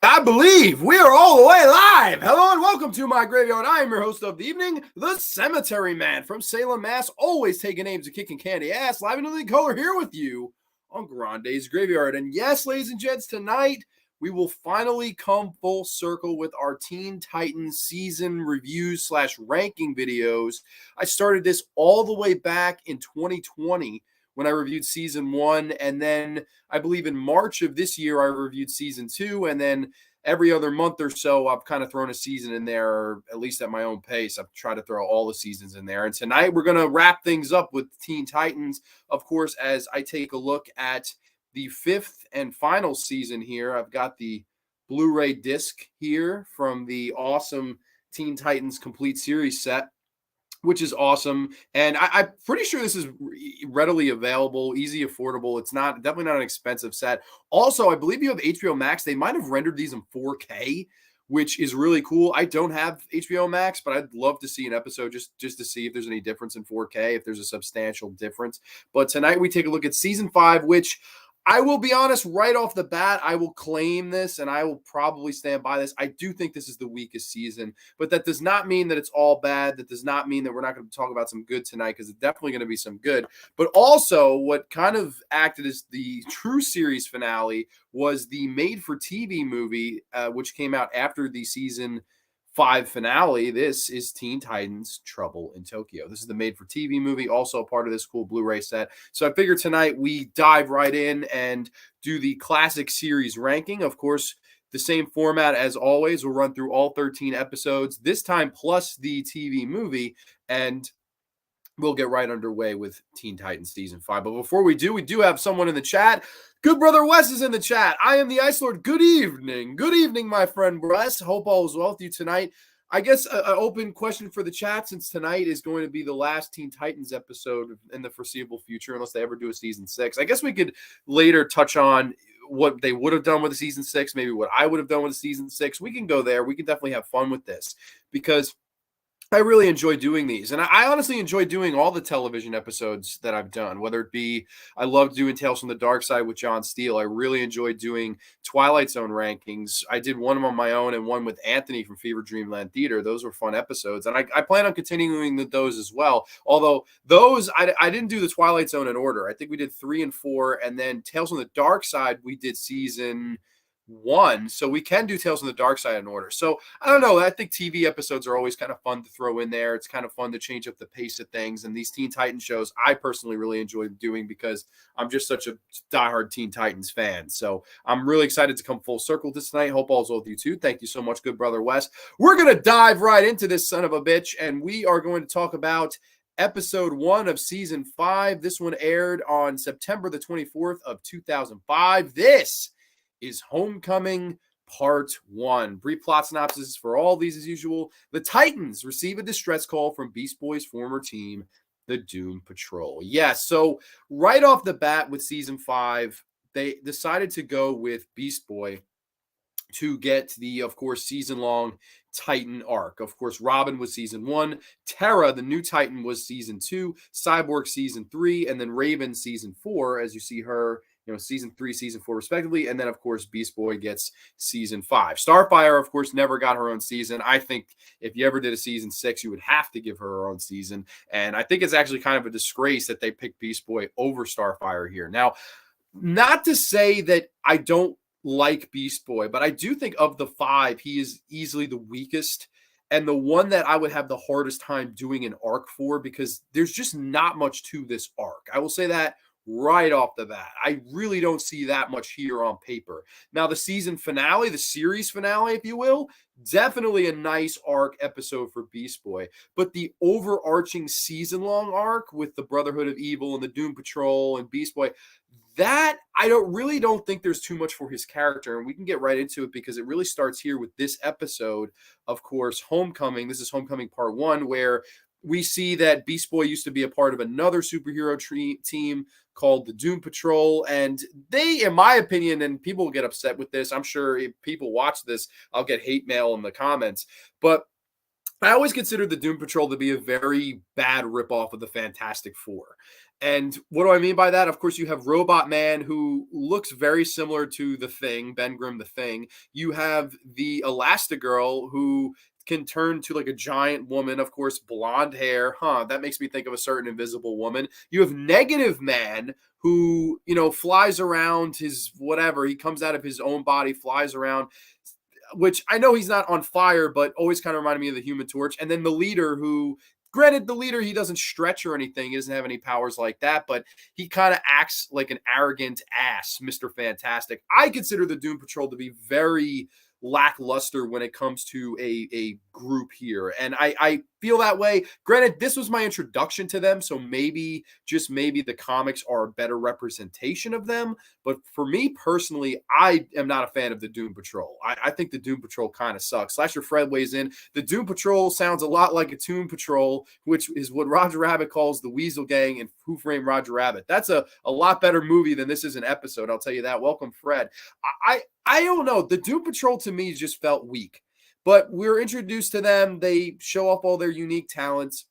I believe we are all the way live. Hello and welcome to my graveyard. I am your host of the evening, the Cemetery Man from Salem, Mass. Always taking names and kicking candy ass. Live and in color here with you on Grande's Graveyard. And yes, ladies and gents, tonight we will finally come full circle with our Teen Titans season reviews slash ranking videos. I started this all the way back in 2020 when I reviewed season one, and then I believe in March of this year, I reviewed season two. And then every other month or so, I've kind of thrown a season in there, or at least at my own pace. I've tried to throw all the seasons in there. And tonight, we're going to wrap things up with Teen Titans, of course, as I take a look at the fifth and final season here. I've got the Blu ray disc here from the awesome Teen Titans Complete Series set, which is awesome. And I'm pretty sure this is readily available, easy, affordable. It's not definitely not an expensive set. Also, I believe you have HBO Max. They might have rendered these in 4K, which is really cool. I don't have HBO Max, but I'd love to see an episode just to see if there's any difference in 4K, if there's a substantial difference. But tonight we take a look at season 5, which I will be honest, right off the bat, I will claim this and I will probably stand by this. I do think this is the weakest season, but that does not mean that it's all bad. That does not mean that we're not going to talk about some good tonight, because it's definitely going to be some good. But also, what kind of acted as the true series finale was the made for TV movie, which came out after the season 5 finale. This is Teen Titans Trouble in Tokyo. This is the made for TV movie, also a part of this cool Blu-ray set. So I figured tonight we dive right in and do the classic series ranking. Of course, the same format as always. We'll run through all 13 episodes, this time plus the TV movie, and we'll get right underway with Teen Titans Season 5. But before we do have someone in the chat. Good brother Wes is in the chat. I am the Ice Lord. Good evening. Good evening, my friend Wes. Hope all is well with you tonight. I guess an open question for the chat, since tonight is going to be the last Teen Titans episode in the foreseeable future, unless they ever do a Season 6. I guess we could later touch on what they would have done with a Season 6, maybe what I would have done with a Season 6. We can go there. We can definitely have fun with this, because I really enjoy doing these. And I honestly enjoy doing all the television episodes that I've done, whether it be, I love doing Tales from the Dark Side with John Steele. I really enjoy doing Twilight Zone rankings. I did one on my own and one with Anthony from Fever Dreamland Theater. Those were fun episodes. And I plan on continuing those as well. Although those, I didn't do the Twilight Zone in order. I think we did 3 and 4. And then Tales from the Dark Side, we did season 1, so we can do Tales from the Dark Side in order. So I don't know. I think TV episodes are always kind of fun to throw in there. It's kind of fun to change up the pace of things. And these Teen Titans shows, I personally really enjoy doing, because I'm just such a diehard Teen Titans fan. So I'm really excited to come full circle this tonight. Hope all's well with you too. Thank you so much, good brother Wes. We're gonna dive right into this son of a bitch, and we are going to talk about episode 1 of season 5. This one aired on September the 24th of 2005. This is Homecoming Part 1. Brief plot synopsis for all these as usual. The Titans receive a distress call from Beast Boy's former team, the Doom Patrol. Yes, so right off the bat with season 5, they decided to go with Beast Boy to get the, of course, season-long Titan arc. Of course, Robin was season 1, Terra, the new Titan, was season 2, Cyborg season 3, and then Raven season 4, as you see her, season 3, season 4, respectively. And then, of course, Beast Boy gets season 5. Starfire, of course, never got her own season. I think if you ever did a season 6, you would have to give her own season. And I think it's actually kind of a disgrace that they picked Beast Boy over Starfire here. Now, not to say that I don't like Beast Boy, but I do think of the 5, he is easily the weakest and the one that I would have the hardest time doing an arc for, because there's just not much to this arc. I will say that right off the bat. I really don't see that much here on paper. Now, the season finale, the series finale, if you will, definitely a nice arc episode for Beast Boy. But the overarching season-long arc with the Brotherhood of Evil and the Doom Patrol and Beast Boy, that I don't think there's too much for his character. And we can get right into it, because it really starts here with this episode, of course, Homecoming. This is Homecoming Part 1, where we see that Beast Boy used to be a part of another superhero team called the Doom Patrol. And they, in my opinion, and people will get upset with this, I'm sure if people watch this, I'll get hate mail in the comments, but I always considered the Doom Patrol to be a very bad ripoff of the Fantastic Four. And what do I mean by that? Of course, you have Robot Man, who looks very similar to the Thing, Ben Grimm the Thing. You have the Elastigirl, who can turn to like a giant woman, of course, blonde hair. That makes me think of a certain Invisible Woman. You have Negative Man, who, flies around his whatever. He comes out of his own body, flies around, which I know he's not on fire, but always kind of reminded me of the Human Torch. And then the leader, who, granted, the leader, he doesn't stretch or anything. He doesn't have any powers like that, but he kind of acts like an arrogant ass, Mr. Fantastic. I consider the Doom Patrol to be very lackluster when it comes to a group here. And I feel that way. Granted, this was my introduction to them, so maybe, just maybe, the comics are a better representation of them. But for me personally, I am not a fan of the Doom Patrol. I think the Doom Patrol kind of sucks. Slasher Fred weighs in. The Doom Patrol sounds a lot like a Toon Patrol, which is what Roger Rabbit calls the Weasel Gang and Who Framed Roger Rabbit. That's a lot better movie than this is an episode, I'll tell you that. Welcome, Fred. I don't know. The Doom Patrol to me just felt weak. But we're introduced to them. They show off all their unique talents.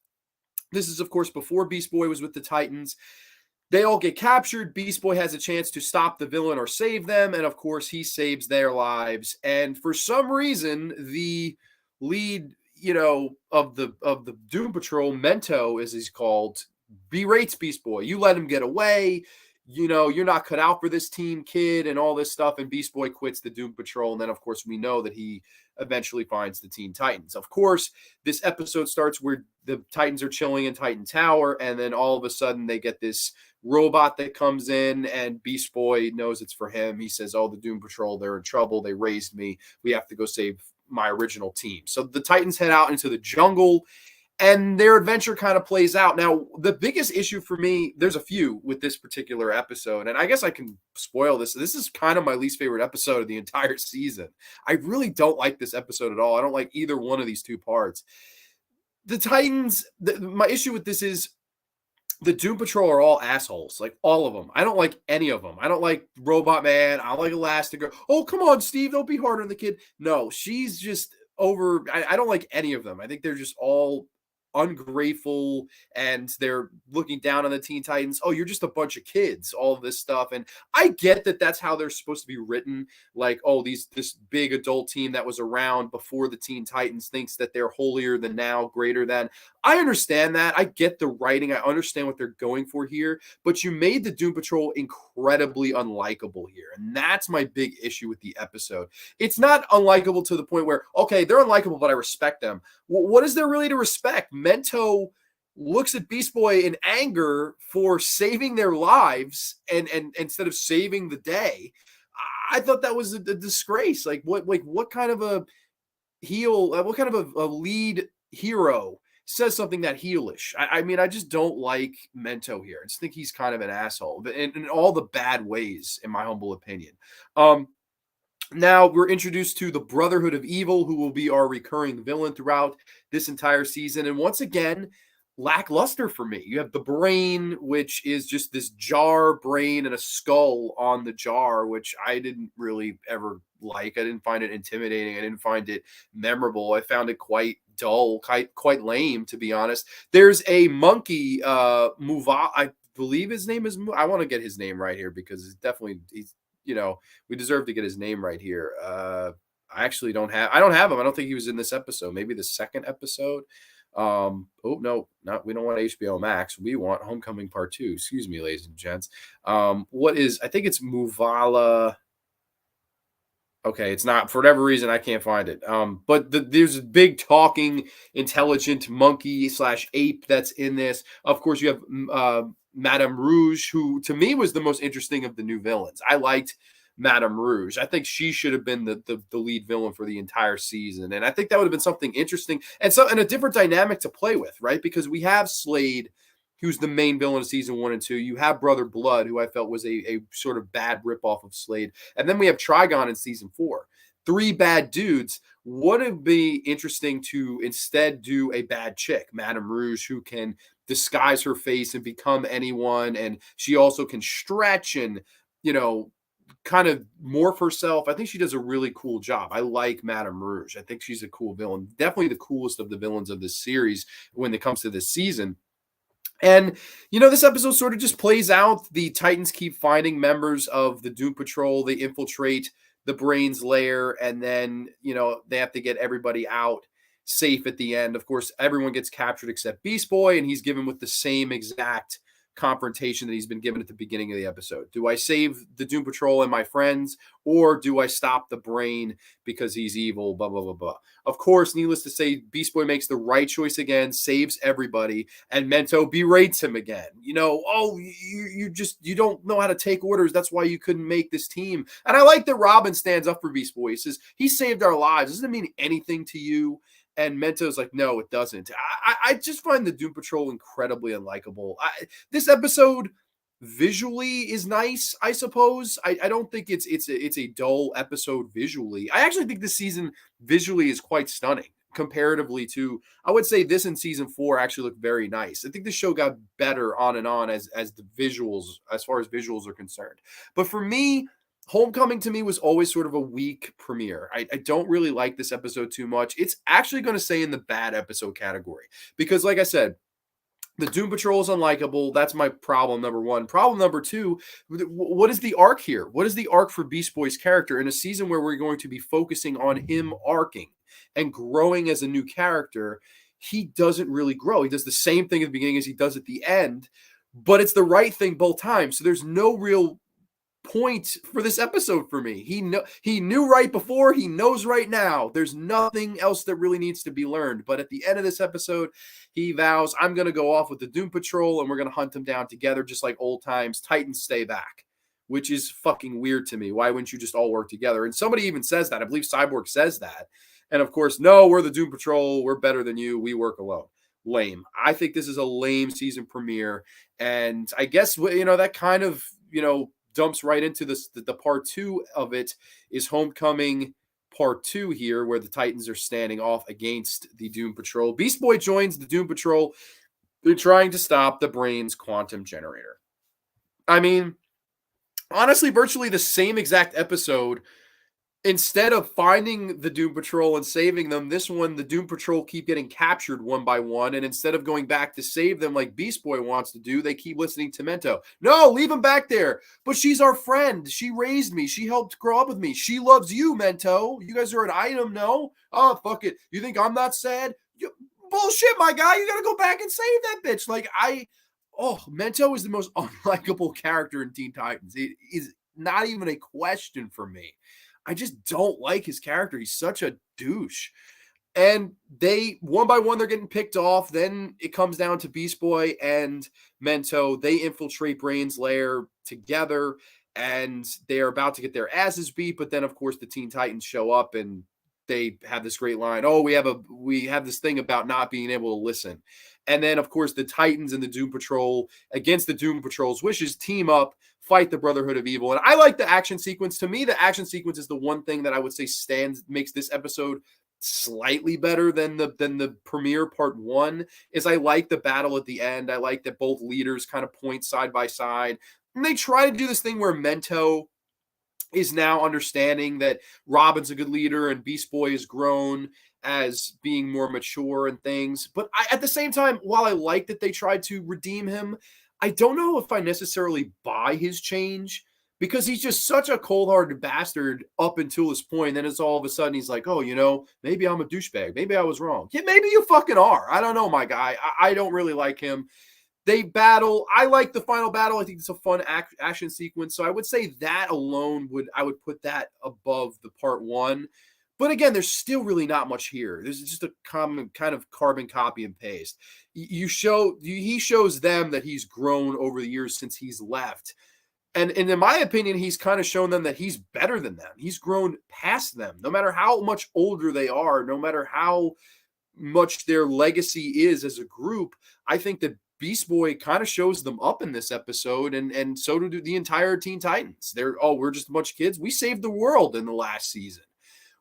This is, of course, before Beast Boy was with the Titans. They all get captured. Beast Boy has a chance to stop the villain or save them. And, of course, he saves their lives. And for some reason, the lead, of the Doom Patrol, Mento, as he's called, berates Beast Boy. You let him get away. You're not cut out for this team, kid, and all this stuff. And Beast Boy quits the Doom Patrol. And then, of course, we know that he eventually finds the Teen Titans. Of course, this episode starts where the Titans are chilling in Titan Tower. And then all of a sudden they get this robot that comes in, and Beast Boy knows it's for him. He says, the Doom Patrol, they're in trouble. They raised me. We have to go save my original team. So the Titans head out into the jungle, and their adventure kind of plays out. Now, the biggest issue for me, there's a few with this particular episode, and I guess I can spoil this. This is kind of my least favorite episode of the entire season. I really don't like this episode at all. I don't like either one of these two parts. The Titans, my issue with this is the Doom Patrol are all assholes, like all of them. I don't like any of them. I don't like Robot Man. I don't like Elastigirl. Oh, come on, Steve. Don't be hard on the kid. No, she's just over. I don't like any of them. I think they're just all ungrateful, and they're looking down on the Teen Titans. Oh, you're just a bunch of kids, all of this stuff. And I get that that's how they're supposed to be written. Like, this big adult team that was around before the Teen Titans thinks that they're holier than now, greater than. I understand that. I get the writing. I understand what they're going for here, but you made the Doom Patrol incredibly unlikable here. And that's my big issue with the episode. It's not unlikable to the point where, okay, they're unlikable, but I respect them. What is there really to respect? Mento looks at Beast Boy in anger for saving their lives, and instead of saving the day. I thought that was a disgrace. Like, what kind of a heel? What kind of a lead hero says something that heelish? I mean, I just don't like Mento here. I just think he's kind of an asshole, but in all the bad ways, in my humble opinion. Now we're introduced to the Brotherhood of Evil, who will be our recurring villain throughout this entire season. And once again, lackluster for me. You have the Brain, which is just this jar brain and a skull on the jar, which I didn't really ever like. I didn't find it intimidating. I didn't find it memorable. I found it quite dull, quite lame, to be honest. There's a monkey, Muva. I believe his name is. I want to get his name right here because it's definitely he's. We deserve to get his name right here. I actually don't have him. I don't think he was in this episode. Maybe the second episode. We don't want HBO Max. We want Homecoming Part 2. Excuse me, ladies and gents. I think it's Muvala. Okay, it's not, for whatever reason, I can't find it. But there's a big talking, intelligent monkey / ape that's in this. Of course, you have Madame Rouge, who to me was the most interesting of the new villains. I liked Madame Rouge. I think she should have been the lead villain for the entire season. And I think that would have been something interesting and a different dynamic to play with, right? Because we have Slade, who's the main villain of season 1 and 2. You have Brother Blood, who I felt was a sort of bad ripoff of Slade. And then we have Trigon in season 4. 3 bad dudes. Would it be interesting to instead do a bad chick, Madame Rouge, who can disguise her face and become anyone, and she also can stretch and kind of morph herself. I think she does a really cool job. I like Madame Rouge. I think she's a cool villain, definitely the coolest of the villains of this series when it comes to this season. And, this episode sort of just plays out. The Titans keep finding members of the Doom Patrol. They infiltrate the Brains lair, and then, they have to get everybody out safe at the end. Of course, everyone gets captured except Beast Boy, and he's given with the same exact confrontation that he's been given at the beginning of the episode. Do I save the Doom Patrol and my friends, or do I stop the Brain because he's evil, blah, blah, blah, blah. Of course, needless to say, Beast Boy makes the right choice again, saves everybody, and Mento berates him again. You don't know how to take orders. That's why you couldn't make this team. And I like that Robin stands up for Beast Boy. He says, he saved our lives. Doesn't it mean anything to you? And Mento's like, no, it doesn't. I just find the Doom Patrol incredibly unlikable. This episode visually is nice, I suppose. I don't think it's a dull episode visually. I actually think this season visually is quite stunning comparatively to, I would say this and season 4 actually look very nice. I think the show got better on and on as the visuals, as far as visuals are concerned. But for me, Homecoming to me was always sort of a weak premiere. I don't really like this episode too much. It's actually going to stay in the bad episode category because, like I said, the Doom Patrol is unlikable. That's my problem number 1. Problem number 2, what is the arc here? What is the arc for Beast Boy's character in a season where we're going to be focusing on him arcing and growing as a new character? He doesn't really grow. He does the same thing at the beginning as he does at the end, but it's the right thing both times. So there's no real point for this episode for me. He knew right before, he knows right now. There's nothing else that really needs to be learned. But at the end of this episode, he vows, I'm going to go off with the Doom Patrol and we're going to hunt him down together just like old times. Titans stay back, which is fucking weird to me. Why wouldn't you just all work together? And somebody even says that. I believe Cyborg says that. And of course, no, we're the Doom Patrol. We're better than you. We work alone. Lame. I think this is a lame season premiere. And I guess, that kind of, dumps right into this. The part 2 of it is Homecoming part 2 here, where the Titans are standing off against the Doom Patrol. Beast Boy joins the Doom Patrol. They're trying to stop the Brain's quantum generator. I mean, honestly, virtually the same exact episode. Instead of finding the Doom Patrol and saving them, this one, the Doom Patrol keep getting captured one by one. And instead of going back to save them like Beast Boy wants to do, they keep listening to Mento. No, leave him back there. But she's our friend. She raised me. She helped grow up with me. She loves you, Mento. You guys are an item, no? Oh, fuck it. You think I'm not sad? Bullshit, my guy. You got to go back and save that bitch. Mento is the most unlikable character in Teen Titans. It is not even a question for me. I just don't like his character. He's such a douche. And they, one by one, they're getting picked off. Then it comes down to Beast Boy and Mento. They infiltrate Brain's lair together, and they are about to get their asses beat. But then, of course, the Teen Titans show up, and they have this great line. Oh, we have this thing about not being able to listen. And then, of course, the Titans and the Doom Patrol, against the Doom Patrol's wishes, team up, fight the Brotherhood of Evil. And I like the action sequence. To me, the action sequence is the one thing that I would say makes this episode slightly better than the premiere part 1. Is I like the battle at the end. I like that both leaders kind of point side by side. And they try to do this thing where Mento is now understanding that Robin's a good leader and Beast Boy has grown as being more mature and things. But at the same time, while I like that they tried to redeem him, I don't know if I necessarily buy his change, because he's just such a cold-hearted bastard up until this point. Then it's all of a sudden he's like, oh, maybe I'm a douchebag. Maybe I was wrong. Yeah, maybe you fucking are. I don't know, my guy. I don't really like him. They battle. I like the final battle. I think it's a fun action sequence. So I would say that alone I would put that above the part 1. But again, there's still really not much here. There's just a common kind of carbon copy and paste. He shows them that he's grown over the years since he's left. And in my opinion, he's kind of shown them that he's better than them. He's grown past them. No matter how much older they are, no matter how much their legacy is as a group, I think that Beast Boy kind of shows them up in this episode, and so do the entire Teen Titans. We're just a bunch of kids. We saved the world in the last season.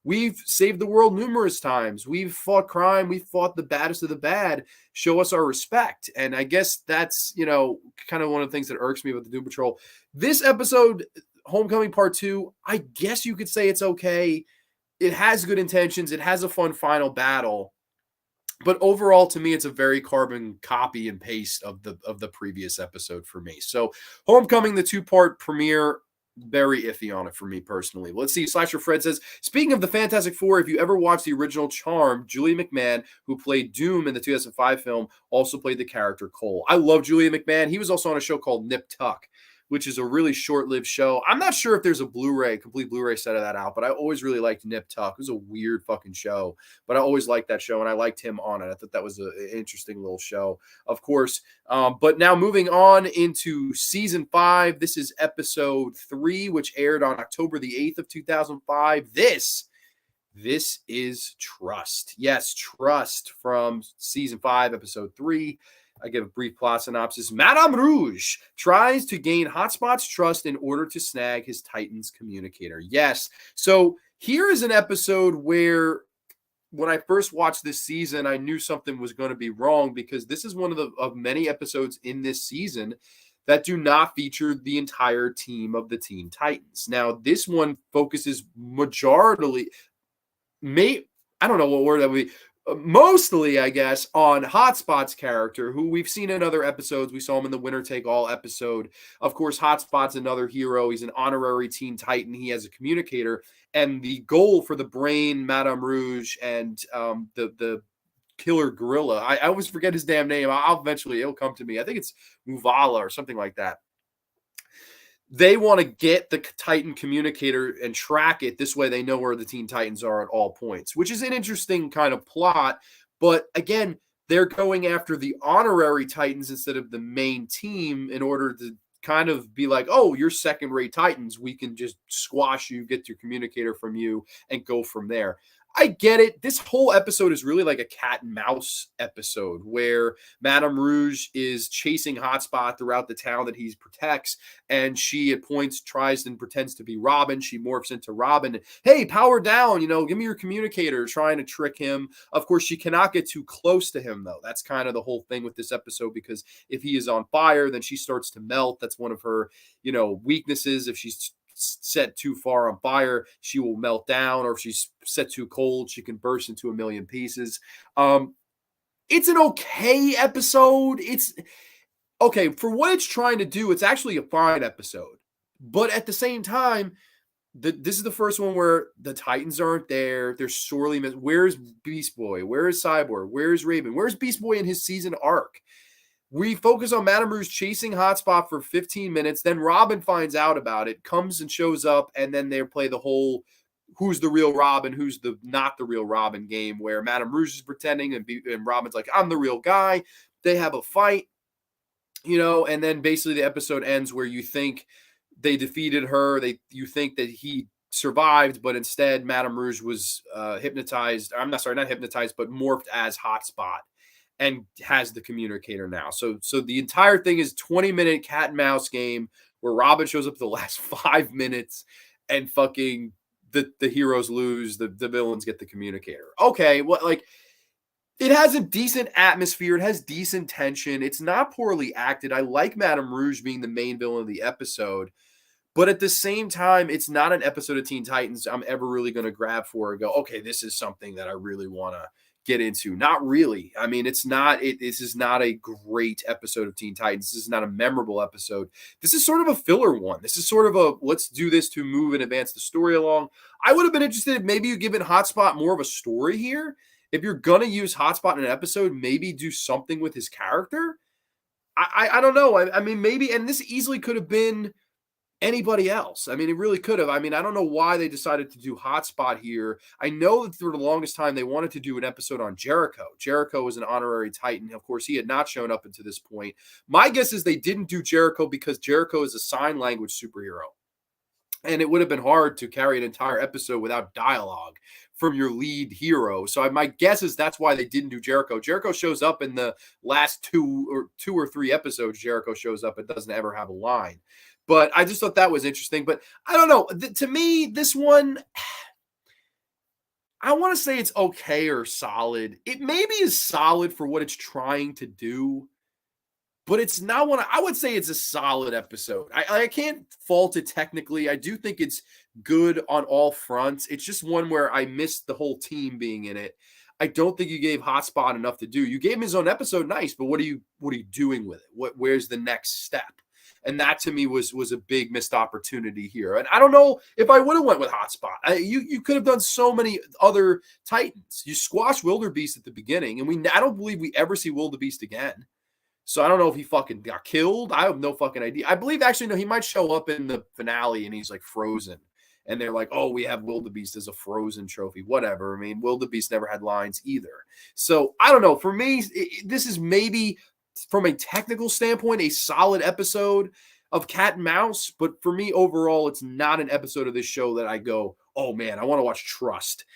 We've saved the world numerous times. We've fought crime. We've fought the baddest of the bad. Show us our respect. And I guess that's, kind of one of the things that irks me about the Doom Patrol. This episode, Homecoming Part 2, I guess you could say it's okay. It has good intentions. It has a fun final battle. But overall, to me, it's a very carbon copy and paste of the previous episode for me. So Homecoming, the 2-part premiere, very iffy on it for me personally. Let's see. Slasher Fred says, speaking of the Fantastic Four, if you ever watched the original Charm, Julie McMahon, who played Doom in the 2005 film, also played the character Cole. I love Julia McMahon. He was also on a show called Nip Tuck, which is a really short-lived show. I'm not sure if there's a complete Blu-ray set of that out, but I always really liked Nip Tuck. It was a weird fucking show, but I always liked that show, and I liked him on it. I thought that was an interesting little show, of course. But now moving on into season 5, this is episode 3, which aired on October the 8th of 2005. This is Trust. Yes, Trust from season 5, episode 3. I give a brief plot synopsis. Madame Rouge tries to gain Hotspot's trust in order to snag his Titan's communicator. Yes. So here is an episode where when I first watched this season, I knew something was going to be wrong, because this is one of many episodes in this season that do not feature the entire team of the Teen Titans. Now, this one focuses majorly, I don't know what word that would be, mostly, I guess, on Hotspot's character, who we've seen in other episodes. We saw him in the Winner Take All episode. Of course, Hotspot's another hero. He's an honorary Teen Titan. He has a communicator. And the goal for the Brain, Madame Rouge, and the killer gorilla, I always forget his damn name. It'll come to me. I think it's Muvala or something like that. They want to get the Titan communicator and track it. This way they know where the Teen Titans are at all points, which is an interesting kind of plot. But again, they're going after the honorary Titans instead of the main team in order to kind of be like, oh, you're second-rate Titans. We can just squash you, get your communicator from you, and go from there. I get it. This whole episode is really like a cat and mouse episode where Madame Rouge is chasing Hotspot throughout the town that he protects, and she at points tries and pretends to be Robin. She morphs into Robin. Hey, power down, give me your communicator, trying to trick him. Of course, she cannot get too close to him, though. That's kind of the whole thing with this episode, because if he is on fire, then she starts to melt. That's one of her, weaknesses. If she's set too far on fire, she will melt down, or if she's set too cold, she can burst into a million pieces. It's an okay episode. It's okay for what it's trying to do. It's actually a fine episode, but at the same time, this is the first one where the Titans aren't there. They're sorely missed. Where's Beast Boy? Where's Cyborg? Where's Raven? Where's Beast Boy in his season arc? We focus on Madame Rouge chasing Hotspot for 15 minutes. Then Robin finds out about it, comes and shows up, and then they play the whole who's the real Robin, who's the not the real Robin game, where Madame Rouge is pretending and Robin's like, I'm the real guy. They have a fight, and then basically the episode ends where you think they defeated her. You think that he survived, but instead Madame Rouge was hypnotized. I'm not hypnotized, but morphed as Hotspot, and has the communicator now. So the entire thing is 20-minute cat and mouse game where Robin shows up the last 5 minutes and fucking the heroes lose, the villains get the communicator. Okay, it has a decent atmosphere. It has decent tension. It's not poorly acted. I like Madame Rouge being the main villain of the episode. But at the same time, it's not an episode of Teen Titans I'm ever really going to grab for and go, okay, this is something that I really want to get into. Not really. I mean, this is not a great episode of Teen Titans. This is not a memorable episode. This is sort of a filler one. This is sort of a, let's do this to move and advance the story along. I would have been interested if maybe you given Hotspot more of a story here. If you're going to use Hotspot in an episode, maybe do something with his character. I don't know. I mean, maybe, and this easily could have been anybody else. I mean, it really could have. I mean, I don't know why they decided to do Hotspot here. I know that for the longest time they wanted to do an episode on Jericho. Jericho was an honorary Titan. Of course, he had not shown up until this point. My guess is they didn't do Jericho because Jericho is a sign language superhero. And it would have been hard to carry an entire episode without dialogue from your lead hero. So my guess is that's why they didn't do Jericho. Jericho shows up in the last two or three episodes. Jericho shows up and doesn't ever have a line. But I just thought that was interesting. But I don't know. To me, this one, I want to say it's okay or solid. It maybe is solid for what it's trying to do, but it's not one. I would say it's a solid episode. I can't fault it technically. I do think it's good on all fronts. It's just one where I missed the whole team being in it. I don't think you gave Hotspot enough to do. You gave him his own episode, nice, but what are you doing with it? Where's the next step? And that to me was a big missed opportunity here. And I don't know if I would have went with Hotspot. You could have done so many other Titans. You squashed Wildebeest at the beginning, and I don't believe we ever see Wildebeest again. So I don't know if he fucking got killed. I have no fucking idea. I believe actually, no, he might show up in the finale and he's like frozen. And they're like, oh, we have Wildebeest as a frozen trophy. Whatever. I mean, Wildebeest never had lines either. So I don't know. For me, this is maybe from a technical standpoint, a solid episode of Cat and Mouse. But for me, overall, it's not an episode of this show that I go, oh man, I want to watch Trust.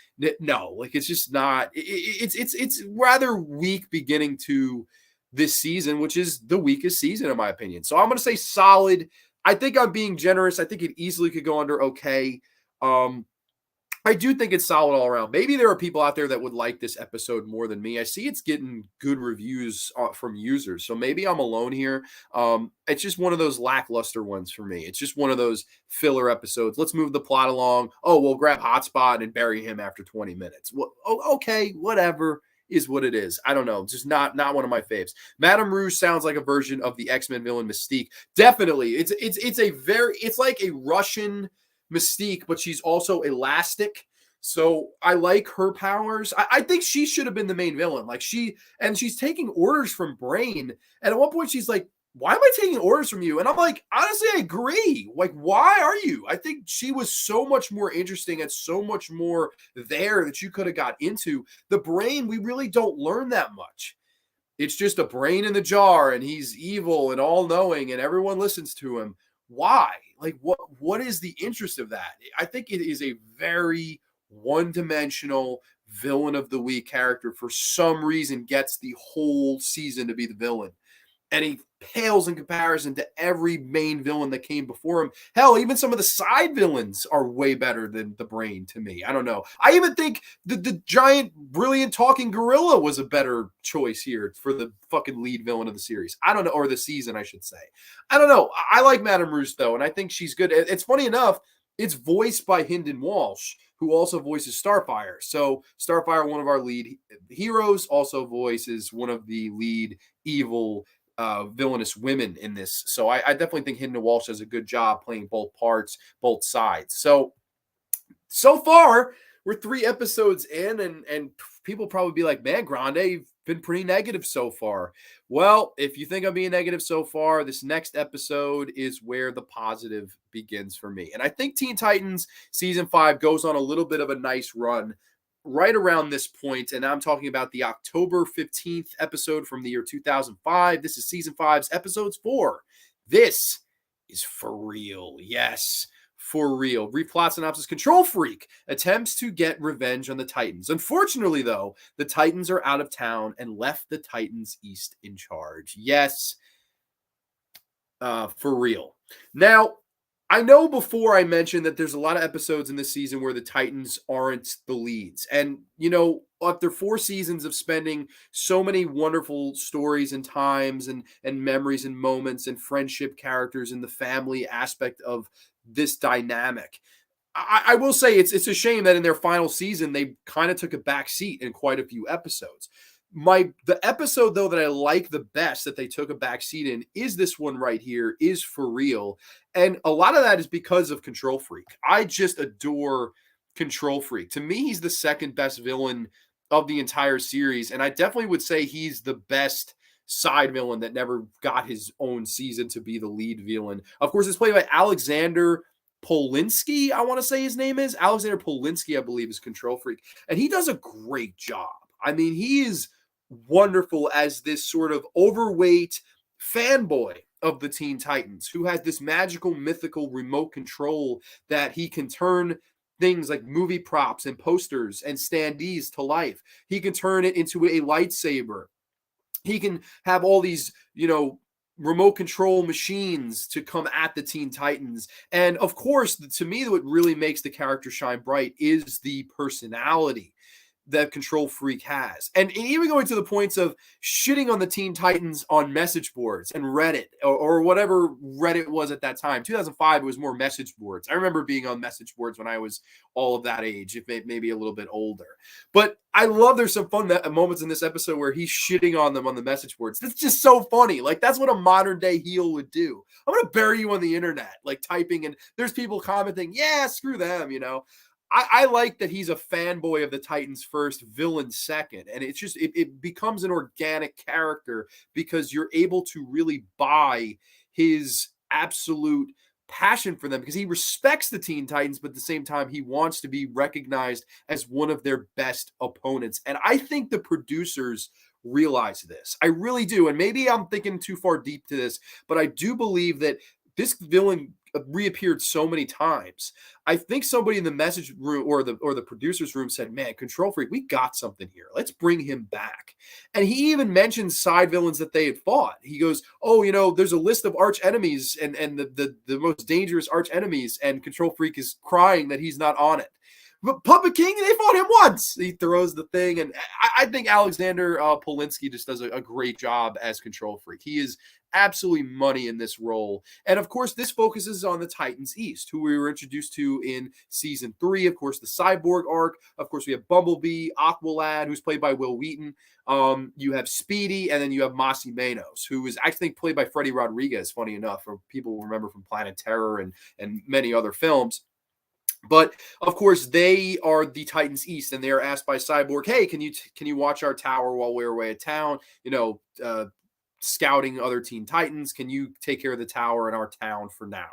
No, like it's just not. It's rather weak beginning to this season, which is the weakest season in my opinion. So I'm going to say solid. I think I'm being generous. I think it easily could go under okay. I do think it's solid all around. Maybe there are people out there that would like this episode more than me. I see it's getting good reviews from users, so maybe I'm alone here. It's just one of those lackluster ones for me. It's just one of those filler episodes. Let's move the plot along. Oh, we'll grab Hotspot and bury him after 20 minutes. Well, okay, whatever. Is what it is. I don't know. Just not one of my faves. Madame Rouge sounds like a version of the X-Men villain Mystique. Definitely. It's like a Russian Mystique, but she's also elastic. So I like her powers. I think she should have been the main villain. Like she's taking orders from Brain. And at one point she's like, why am I taking orders from you? And I'm like, honestly, I agree. Like, why are you? I think she was so much more interesting and so much more there that you could have got into. The Brain, we really don't learn that much. It's just a brain in the jar and he's evil and all-knowing and everyone listens to him. Why? Like, what is the interest of that? I think it is a very one-dimensional villain of the week character for some reason gets the whole season to be the villain. And he pales in comparison to every main villain that came before him. Hell, even some of the side villains are way better than the Brain to me. I don't know. I even think the giant, brilliant talking gorilla was a better choice here for the fucking lead villain of the series. I don't know, or the season, I should say. I don't know. I like Madame Rouge, though, and I think she's good. It's funny enough, it's voiced by Hynden Walsh, who also voices Starfire. So Starfire, one of our lead heroes, also voices one of the lead evil villainous women in this. So I definitely think Hynden Walsh does a good job playing both parts, both sides. So far, we're 3 episodes in, and people probably be like, man, Grande, you've been pretty negative so far. Well, if you think I'm being negative so far, this next episode is where the positive begins for me. And I think Teen Titans Season 5 goes on a little bit of a nice run right around this point, and I'm talking about the October 15th episode from the year 2005. This is Season 5's Episode 4. This is for real. Yes, for real. Brief plot synopsis. Control Freak attempts to get revenge on the Titans. Unfortunately, though, the Titans are out of town and left the Titans East in charge. Yes, for real. Now, I know before I mentioned that there's a lot of episodes in this season where the Titans aren't the leads. And, you know, after 4 seasons of spending so many wonderful stories and times and memories and moments and friendship characters and the family aspect of this dynamic, I will say it's a shame that in their final season, they kind of took a back seat in quite a few episodes. The episode, though, that I like the best that they took a back seat in is this one right here, is For Real. And a lot of that is because of Control Freak. I just adore Control Freak. To me, he's the second best villain of the entire series. And I definitely would say he's the best side villain that never got his own season to be the lead villain. Of course, it's played by Alexander Polinsky, I want to say his name is. Alexander Polinsky, I believe, is Control Freak. And he does a great job. I mean, he is wonderful as this sort of overweight fanboy of the Teen Titans who has this magical, mythical remote control that he can turn things like movie props and posters and standees to life. He can turn it into a lightsaber. He can have all these, you know, remote control machines to come at the Teen Titans. And of course, to me, what really makes the character shine bright is the personality. that Control Freak has. And even going to the points of shitting on the Teen Titans on message boards and Reddit or whatever Reddit was at that time. 2005, it was more message boards. I remember being on message boards when I was all of that age, if maybe a little bit older. But I love there's some fun moments in this episode where he's shitting on them on the message boards. That's just so funny. Like, that's what a modern day heel would do. I'm going to bury you on the internet, like typing, and there's people commenting, yeah, screw them, you know. I like that he's a fanboy of the Titans first, villain second. And it's just, it becomes an organic character because you're able to really buy his absolute passion for them because he respects the Teen Titans, but at the same time, he wants to be recognized as one of their best opponents. And I think the producers realize this. I really do. And maybe I'm thinking too far deep to this, but I do believe that this villain reappeared so many times. I think somebody in the message room or the producer's room said, man, Control Freak, we got something here. Let's bring him back. And he even mentioned side villains that they had fought. He goes, oh, you know, there's a list of arch enemies and the most dangerous arch enemies, and Control Freak is crying that he's not on it. But Puppet King, they fought him once. He throws the thing, and I think Alexander Polinsky just does a great job as Control Freak. He is absolutely money in this role. And of course, this focuses on the Titans East, who we were introduced to in season 3. Of course, the Cyborg arc. Of course, we have Bumblebee, Aqualad, who's played by Will Wheaton. You have Speedy, and then you have Masi Manos, who is actually played by Freddie Rodriguez, funny enough, or people will remember from Planet Terror and many other films. But of course, they are the Titans East, and they are asked by Cyborg, "Hey, can you watch our tower while we're away at town? You know, scouting other Teen Titans. Can you take care of the tower in our town for now?"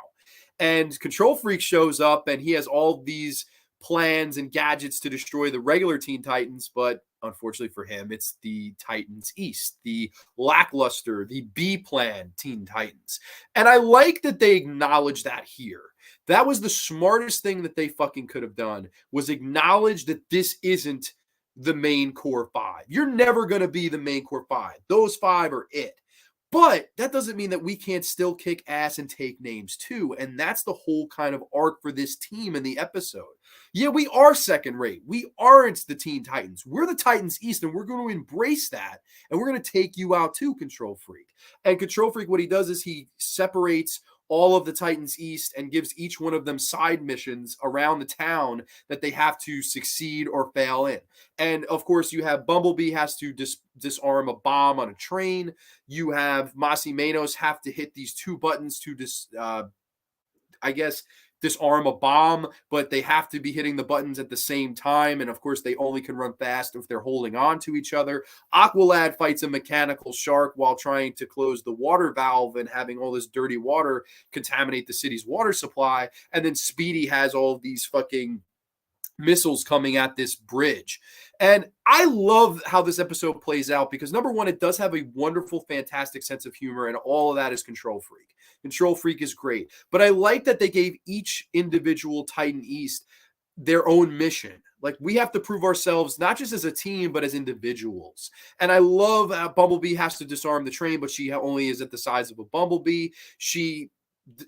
And Control Freak shows up, and he has all these plans and gadgets to destroy the regular Teen Titans, but unfortunately for him, it's the Titans East, the lackluster, the B plan Teen Titans. And I like that they acknowledge that here. That was the smartest thing that they fucking could have done, was acknowledge that this isn't the main core 5. You're never going to be the main core 5. Those 5 are it. But that doesn't mean that we can't still kick ass and take names too. And that's the whole kind of arc for this team in the episode. Yeah, we are second rate. We aren't the Teen Titans. We're the Titans East, and we're going to embrace that. And we're going to take you out too, Control Freak. And Control Freak, what he does is he separates all of the Titans East and gives each one of them side missions around the town that they have to succeed or fail in. And of course, you have Bumblebee has to disarm a bomb on a train. You have Masi Manos have to hit these 2 buttons to disarm a bomb, but they have to be hitting the buttons at the same time. And of course, they only can run fast if they're holding on to each other. Aqualad fights a mechanical shark while trying to close the water valve and having all this dirty water contaminate the city's water supply. And then Speedy has all of these fucking missiles coming at this bridge. And I love how this episode plays out because, number one, it does have a wonderful, fantastic sense of humor, and all of that is Control Freak. Control Freak is great. But I like that they gave each individual Titan East their own mission. Like, we have to prove ourselves not just as a team, but as individuals. And I love how Bumblebee has to disarm the train, but she only is at the size of a bumblebee. She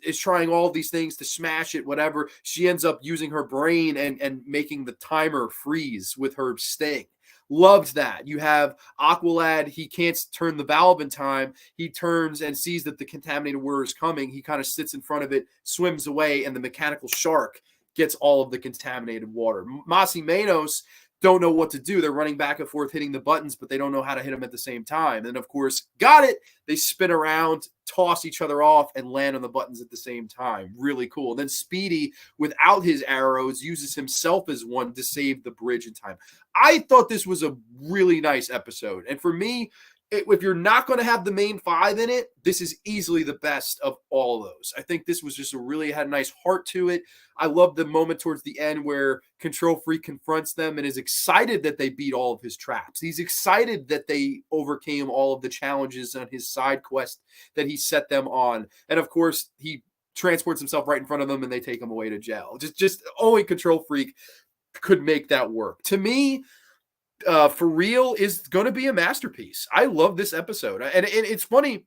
is trying all these things to smash it, whatever. She ends up using her brain and making the timer freeze with her sting. Loved that. You have Aqualad. He can't turn the valve in time. He turns and sees that the contaminated water is coming. He kind of sits in front of it, swims away, and the mechanical shark gets all of the contaminated water. Masi Manos don't know what to do. They're running back and forth, hitting the buttons, but they don't know how to hit them at the same time. And of course, got it. They spin around, toss each other off, and land on the buttons at the same time. Really cool. Then Speedy, without his arrows, uses himself as one to save the bridge in time. I thought this was a really nice episode. And for me, if you're not going to have the main 5 in it, this is easily the best of all of those. I think this was just had a nice heart to it. I love the moment towards the end where Control Freak confronts them and is excited that they beat all of his traps. He's excited that they overcame all of the challenges on his side quest that he set them on. And of course, he transports himself right in front of them and they take him away to jail. Just only Control Freak could make that work. To me, For Real is going to be a masterpiece. I love this episode. And it's funny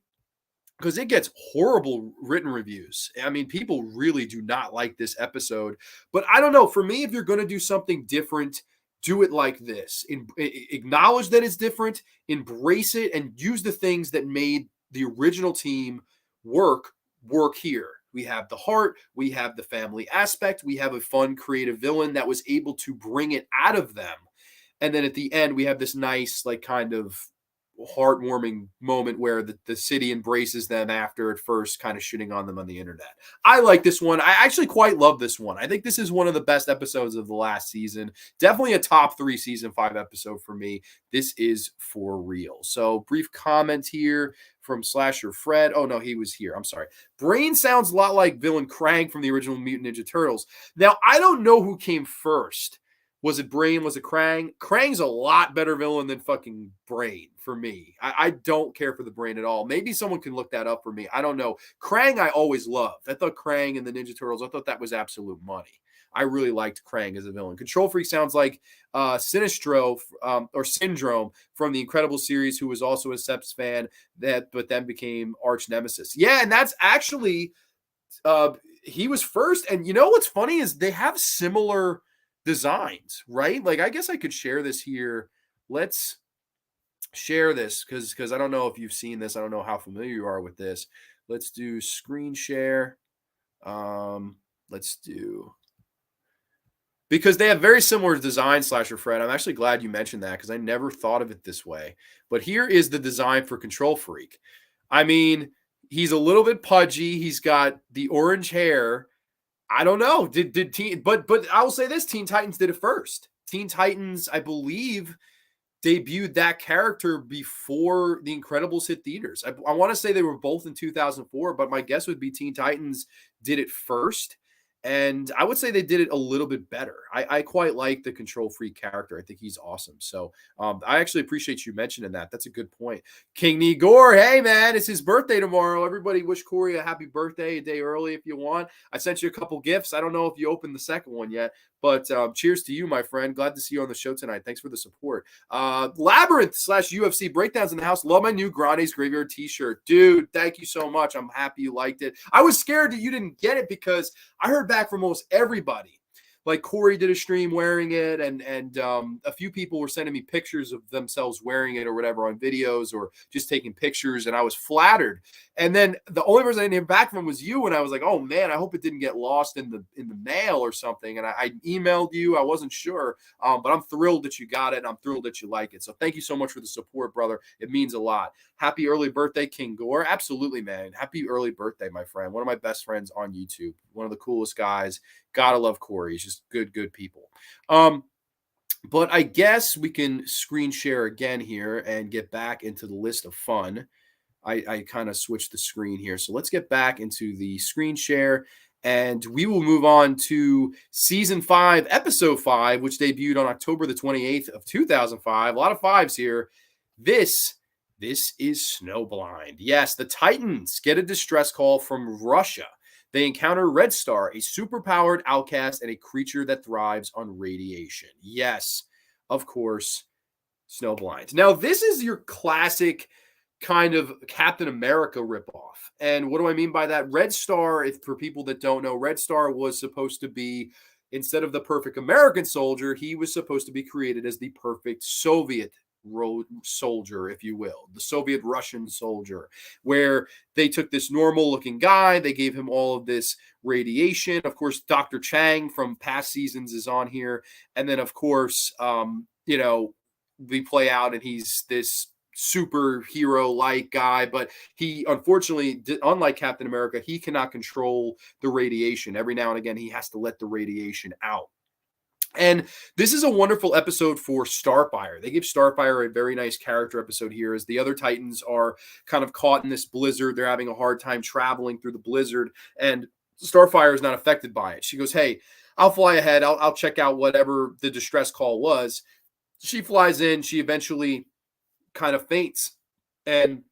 because it gets horrible written reviews. I mean, people really do not like this episode. But I don't know. For me, if you're going to do something different, do it like this. Acknowledge that it's different, embrace it, and use the things that made the original team work here. We have the heart, we have the family aspect, we have a fun, creative villain that was able to bring it out of them. And then at the end, we have this nice, like, kind of heartwarming moment where the city embraces them after at first kind of shitting on them on the internet. I like this one. I actually quite love this one. I think this is one of the best episodes of the last season. Definitely a top 3 season 5 episode for me. This is for real. So brief comment here from Slasher Fred. Oh no, he was here. I'm sorry. Brain sounds a lot like villain Krang from the original Mutant Ninja Turtles. Now, I don't know who came first. Was it Brain? Was it Krang? Krang's a lot better villain than fucking Brain for me. I don't care for the Brain at all. Maybe someone can look that up for me. I don't know. Krang I always loved. I thought Krang and the Ninja Turtles, I thought that was absolute money. I really liked Krang as a villain. Control Freak sounds like Sinestro or Syndrome from the Incredible series, who was also a Seps fan, but then became arch nemesis. Yeah, and that's actually, he was first. And you know what's funny is they have similar designs, right? Like, I guess I could share this here. Let's share this because I don't know if you've seen this. I don't know how familiar you are with this. Let's do screen share. Let's do, because they have very similar design, Slasher Fred. I'm actually glad you mentioned that because I never thought of it this way. But here is the design for Control Freak. I mean, he's a little bit pudgy. He's got the orange hair. I don't know. But I will say this: Teen Titans did it first. Teen Titans, I believe, debuted that character before The Incredibles hit theaters. I want to say they were both in 2004, but my guess would be Teen Titans did it first. And I would say they did it a little bit better. I quite like the Control Freak character. I think he's awesome. So I actually appreciate you mentioning that. That's a good point. King Nigor, hey man, it's his birthday tomorrow. Everybody wish Corey a happy birthday a day early if you want. I sent you a couple gifts. I don't know if you opened the second one yet, but cheers to you, my friend. Glad to see you on the show tonight. Thanks for the support. Labyrinth / UFC breakdowns in the house. Love my new Grande's Graveyard t-shirt. Dude, thank you so much. I'm happy you liked it. I was scared that you didn't get it because I heard back from almost everybody. Like Corey did a stream wearing it, and a few people were sending me pictures of themselves wearing it or whatever on videos or just taking pictures, and I was flattered. And then the only person I didn't hear back from was you, and I was like, oh man, I hope it didn't get lost in the mail or something. And I emailed you. I wasn't sure, but I'm thrilled that you got it, and I'm thrilled that you like it. So thank you so much for the support, brother. It means a lot. Happy early birthday, King Gore. Absolutely, man. Happy early birthday, my friend. One of my best friends on YouTube. One of the coolest guys. Gotta love Corey. He's just good people. But I guess we can screen share again here and get back into the list of fun. I kind of switched the screen here. So let's get back into the screen share, and we will move on to season 5, episode 5, which debuted on October the 28th of 2005. A lot of fives here. This is Snowblind. Yes, the Titans get a distress call from Russia. They encounter Red Star, a superpowered outcast and a creature that thrives on radiation. Yes, of course, Snowblind. Now, this is your classic kind of Captain America ripoff. And what do I mean by that? Red Star, if for people that don't know, Red Star was supposed to be, instead of the perfect American soldier, he was supposed to be created as the perfect Soviet soldier, if you will, the Soviet Russian soldier, where they took this normal looking guy, they gave him all of this radiation. Of course, Dr. Chang from past seasons is on here. And then, of course, we play out and he's this superhero-like guy, but he unfortunately, unlike Captain America, he cannot control the radiation. Every now and again, he has to let the radiation out. And this is a wonderful episode for Starfire. They give Starfire a very nice character episode here as the other Titans are kind of caught in this blizzard. They're having a hard time traveling through the blizzard, and Starfire is not affected by it. She goes, hey, I'll fly ahead. I'll check out whatever the distress call was. She flies in. She eventually kind of faints, and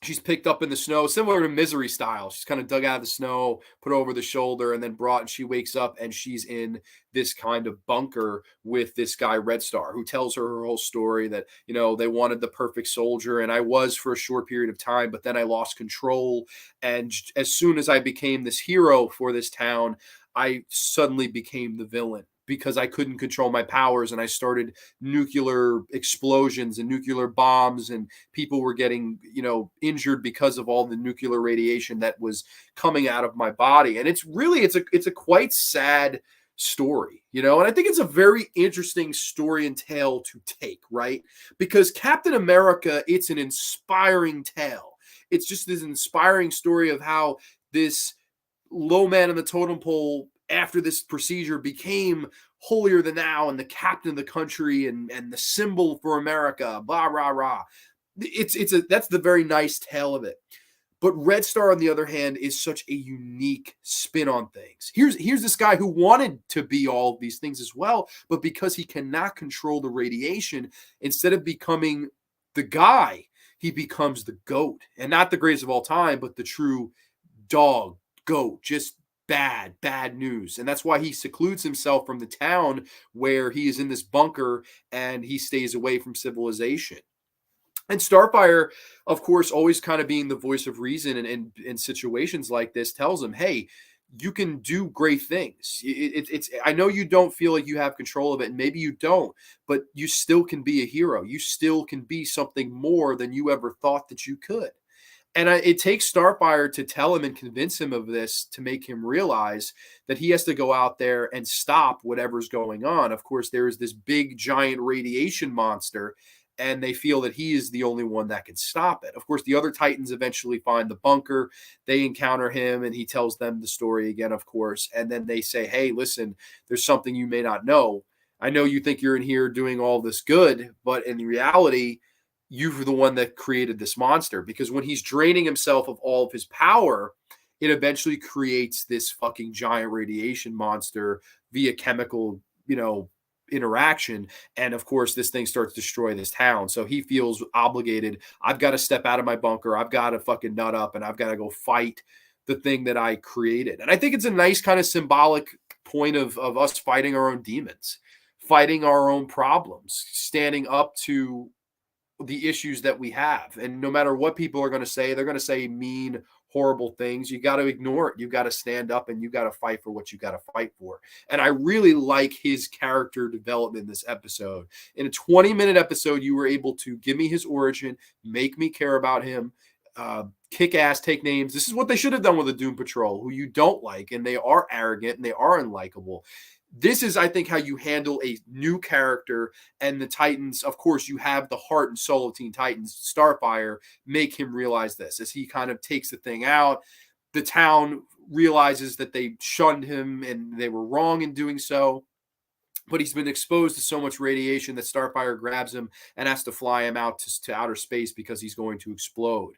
she's picked up in the snow, similar to Misery style. She's kind of dug out of the snow, put over the shoulder, and then brought, and she wakes up and she's in this kind of bunker with this guy, Red Star, who tells her whole story that, they wanted the perfect soldier. And I was for a short period of time, but then I lost control. And as soon as I became this hero for this town, I suddenly became the villain. because I couldn't control my powers, and I started nuclear explosions and nuclear bombs, and people were getting, injured because of all the nuclear radiation that was coming out of my body. And it's a quite sad story, and I think it's a very interesting story and tale to take, right? Because Captain America, it's an inspiring tale. It's just this inspiring story of how this low man on the totem pole after this procedure became holier than thou and the captain of the country and the symbol for America, blah rah rah. That's the very nice tale of it. But Red Star, on the other hand, is such a unique spin on things. Here's this guy who wanted to be all of these things as well, but because he cannot control the radiation, instead of becoming the guy, he becomes the GOAT. And not the greatest of all time, but the true dog, GOAT, just bad news. And that's why he secludes himself from the town where he is in this bunker and he stays away from civilization. And Starfire, of course, always kind of being the voice of reason in situations like this, tells him, hey, you can do great things. I know you don't feel like you have control of it, and maybe you don't, but you still can be a hero. You still can be something more than you ever thought that you could. And it takes Starfire to tell him and convince him of this, to make him realize that he has to go out there and stop whatever's going on. Of course, there is this big, giant radiation monster, and they feel that he is the only one that can stop it. Of course, the other Titans eventually find the bunker. They encounter him, and he tells them the story again, of course. And then they say, hey, listen, there's something you may not know. I know you think you're in here doing all this good, but in reality, you're the one that created this monster. Because when he's draining himself of all of his power, it eventually creates this fucking giant radiation monster via chemical, interaction. And of course, this thing starts to destroy this town. So he feels obligated. I've got to step out of my bunker. I've got to fucking nut up, and I've got to go fight the thing that I created. And I think it's a nice kind of symbolic point of us fighting our own demons, fighting our own problems, standing up to the issues that we have. And no matter what people are going to say, they're going to say mean, horrible things. You got to ignore it. You got to stand up, and you got to fight for what you got to fight for. And I really like his character development in this episode. In a 20-minute episode, you were able to give me his origin, make me care about him, kick ass, take names. This is what they should have done with the Doom Patrol, who you don't like, and they are arrogant and they are unlikable. This is, I think, how you handle a new character. And the Titans, of course, you have the heart and soul of Teen Titans, Starfire, make him realize this. As he kind of takes the thing out, the town realizes that they shunned him and they were wrong in doing so. But he's been exposed to so much radiation that Starfire grabs him and has to fly him out to outer space because he's going to explode.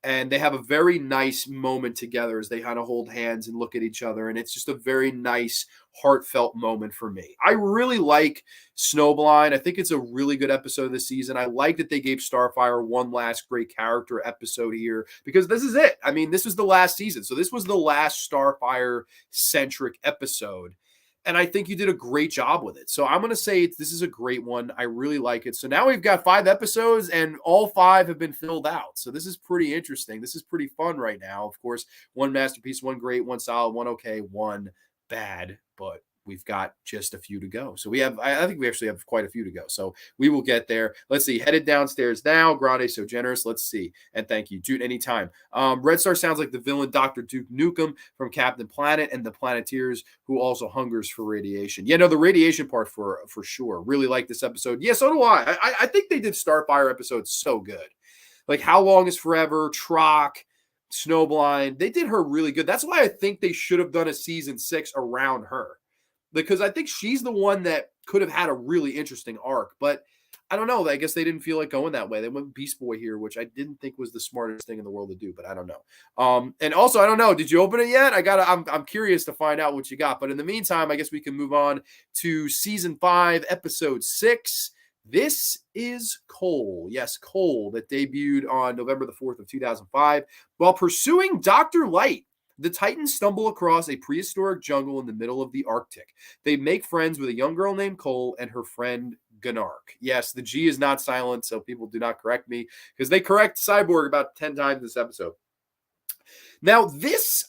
And they have a very nice moment together as they kind of hold hands and look at each other. And it's just a very nice, heartfelt moment for me. I really like Snowblind. I think it's a really good episode this season. I like that they gave Starfire one last great character episode here, because this is it. I mean, this was the last season. So this was the last Starfire-centric episode. And I think you did a great job with it. So I'm going to say this is a great one. I really like it. So now we've got 5 episodes, and all 5 have been filled out. So this is pretty interesting. This is pretty fun right now. Of course, 1 masterpiece, 1 great, 1 solid, 1 okay, 1 bad. But we've got just a few to go. So I think we actually have quite a few to go. So we will get there. Let's see. Headed downstairs now. Grande, so generous. Let's see. And thank you, dude. Anytime. Red Star sounds like the villain Dr. Duke Nukem from Captain Planet and the Planeteers, who also hungers for radiation. Yeah, no, the radiation part for sure. Really like this episode. Yeah, so do I. I think they did Starfire episodes so good. Like How Long Is Forever, Troc, Snowblind. They did her really good. That's why I think they should have done a season 6 around her, because I think she's the one that could have had a really interesting arc. But I don't know. I guess they didn't feel like going that way. They went Beast Boy here, which I didn't think was the smartest thing in the world to do, but I don't know. And also, I don't know. Did you open it yet? I'm curious to find out what you got. But in the meantime, I guess we can move on to season 5, episode 6. This is Cole. Yes, Cole, that debuted on November the 4th of 2005. While pursuing Dr. Light, the Titans stumble across a prehistoric jungle in the middle of the Arctic. They make friends with a young girl named Cole and her friend Gnark. Yes, the G is not silent, so people do not correct me, because they correct Cyborg about 10 times this episode. Now, this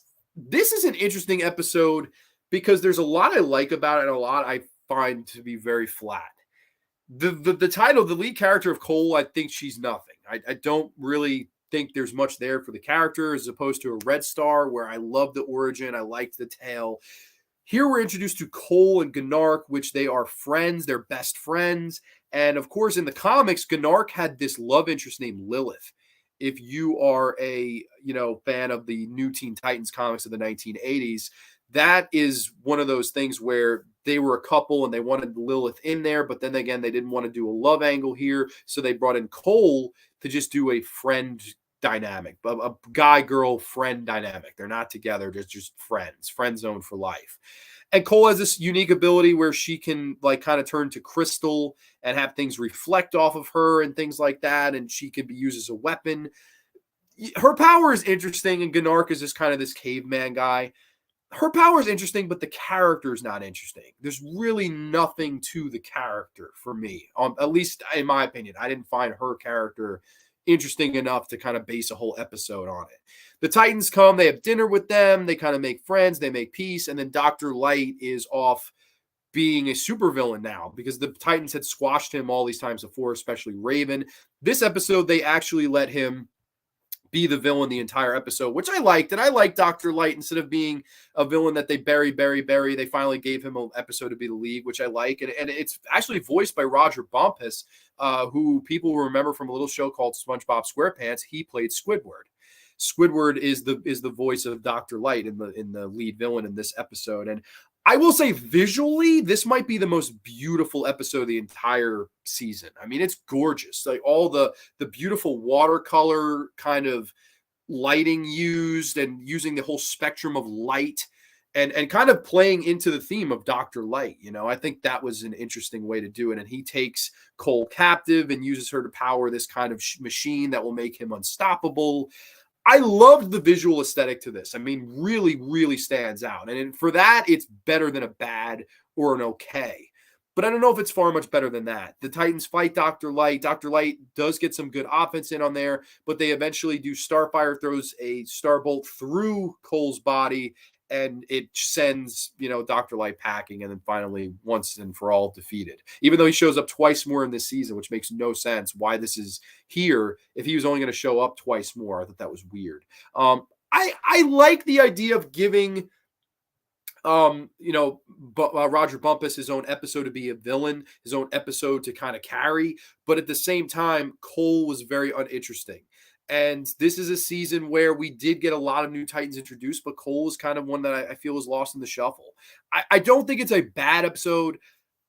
is an interesting episode because there's a lot I like about it and a lot I find to be very flat. The title, the lead character of Cole, I think she's nothing. I don't really think there's much there for the character as opposed to a Red Star, where I love the origin. I liked the tale. Here we're introduced to Cole and Gnark, which they are friends. They're best friends. And of course, in the comics, Gnark had this love interest named Lilith. If you are a fan of the New Teen Titans comics of the 1980s, that is one of those things where they were a couple and they wanted Lilith in there, but then again, they didn't want to do a love angle here. So they brought in Cole to just do a friend dynamic, a guy-girl friend dynamic. They're not together, just friends, friend zone for life. And Cole has this unique ability where she can kind of turn to crystal and have things reflect off of her and things like that. And she can be used as a weapon. Her power is interesting. And Gnark is just kind of this caveman guy. Her power is interesting, but the character is not interesting. There's really nothing to the character for me. At least in my opinion, I didn't find her character interesting enough to kind of base a whole episode on it. The Titans come, they have dinner with them, they kind of make friends, they make peace, and then Dr. Light is off being a supervillain now because the Titans had squashed him all these times before, especially Raven. This episode, they actually let him be the villain the entire episode, which I liked. And I liked Dr. Light instead of being a villain that they bury. They finally gave him an episode to be the lead, which I like. And it's actually voiced by Roger Bumpus, who people will remember from a little show called SpongeBob SquarePants. He played Squidward. Squidward is the voice of Dr. Light in the lead villain in this episode. And I will say visually, this might be the most beautiful episode of the entire season. I mean, it's gorgeous. Like all the beautiful watercolor kind of lighting used and using the whole spectrum of light and kind of playing into the theme of Dr. Light. I think that was an interesting way to do it. And he takes Cole captive and uses her to power this kind of machine that will make him unstoppable. I loved the visual aesthetic to this. I mean, really, really stands out. And for that, it's better than a bad or an okay. But I don't know if it's far much better than that. The Titans fight Dr. Light. Dr. Light does get some good offense in on there, but they eventually do. Starfire throws a starbolt through Cole's body, and it sends, Dr. Light packing, and then finally, once and for all, defeated. Even though he shows up twice more in this season, which makes no sense why this is here if he was only going to show up twice more. I thought that was weird. I like the idea of giving Roger Bumpus his own episode to be a villain, his own episode to kind of carry, but at the same time, Cole was very uninteresting. And this is a season where we did get a lot of new Titans introduced, but Cole is kind of one that I feel is lost in the shuffle. I don't think it's a bad episode.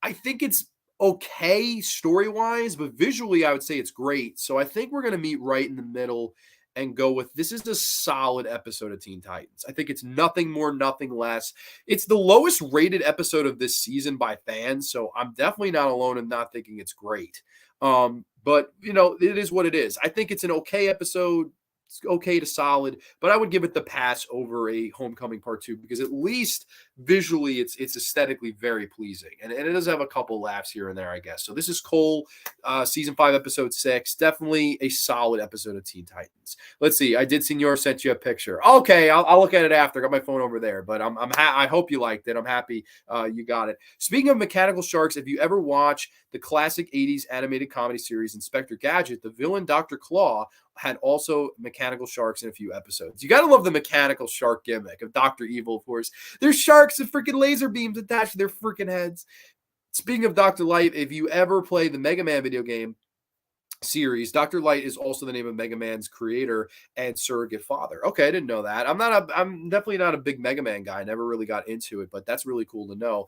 I think it's okay story-wise, but visually I would say it's great. So I think we're going to meet right in the middle and go with this is a solid episode of Teen Titans. I think it's nothing more, nothing less. It's the lowest rated episode of this season by fans, so I'm definitely not alone in not thinking it's great. But, it is what it is. I think it's an okay episode. It's okay to solid, but I would give it the pass over a Homecoming Part 2 because at least visually it's aesthetically very pleasing. And it does have a couple laughs here and there, I guess. So this is Cole, Season 5, Episode 6. Definitely a solid episode of Teen Titans. Let's see. I did Senor sent you a picture. Okay, I'll look at it after. I got my phone over there, but I hope you liked it. I'm happy you got it. Speaking of Mechanical Sharks, if you ever watch the classic 80s animated comedy series Inspector Gadget, the villain Dr. Claw had also Mechanical Sharks in a few episodes. You got to love the Mechanical Shark gimmick of Dr. Evil, of course. There's sharks and freaking laser beams attached to their freaking heads. Speaking of Dr. Light, if you ever play the Mega Man video game series, Dr. Light is also the name of Mega Man's creator and surrogate father. Okay, I didn't know that. I'm definitely not a big Mega Man guy. I never really got into it, but that's really cool to know.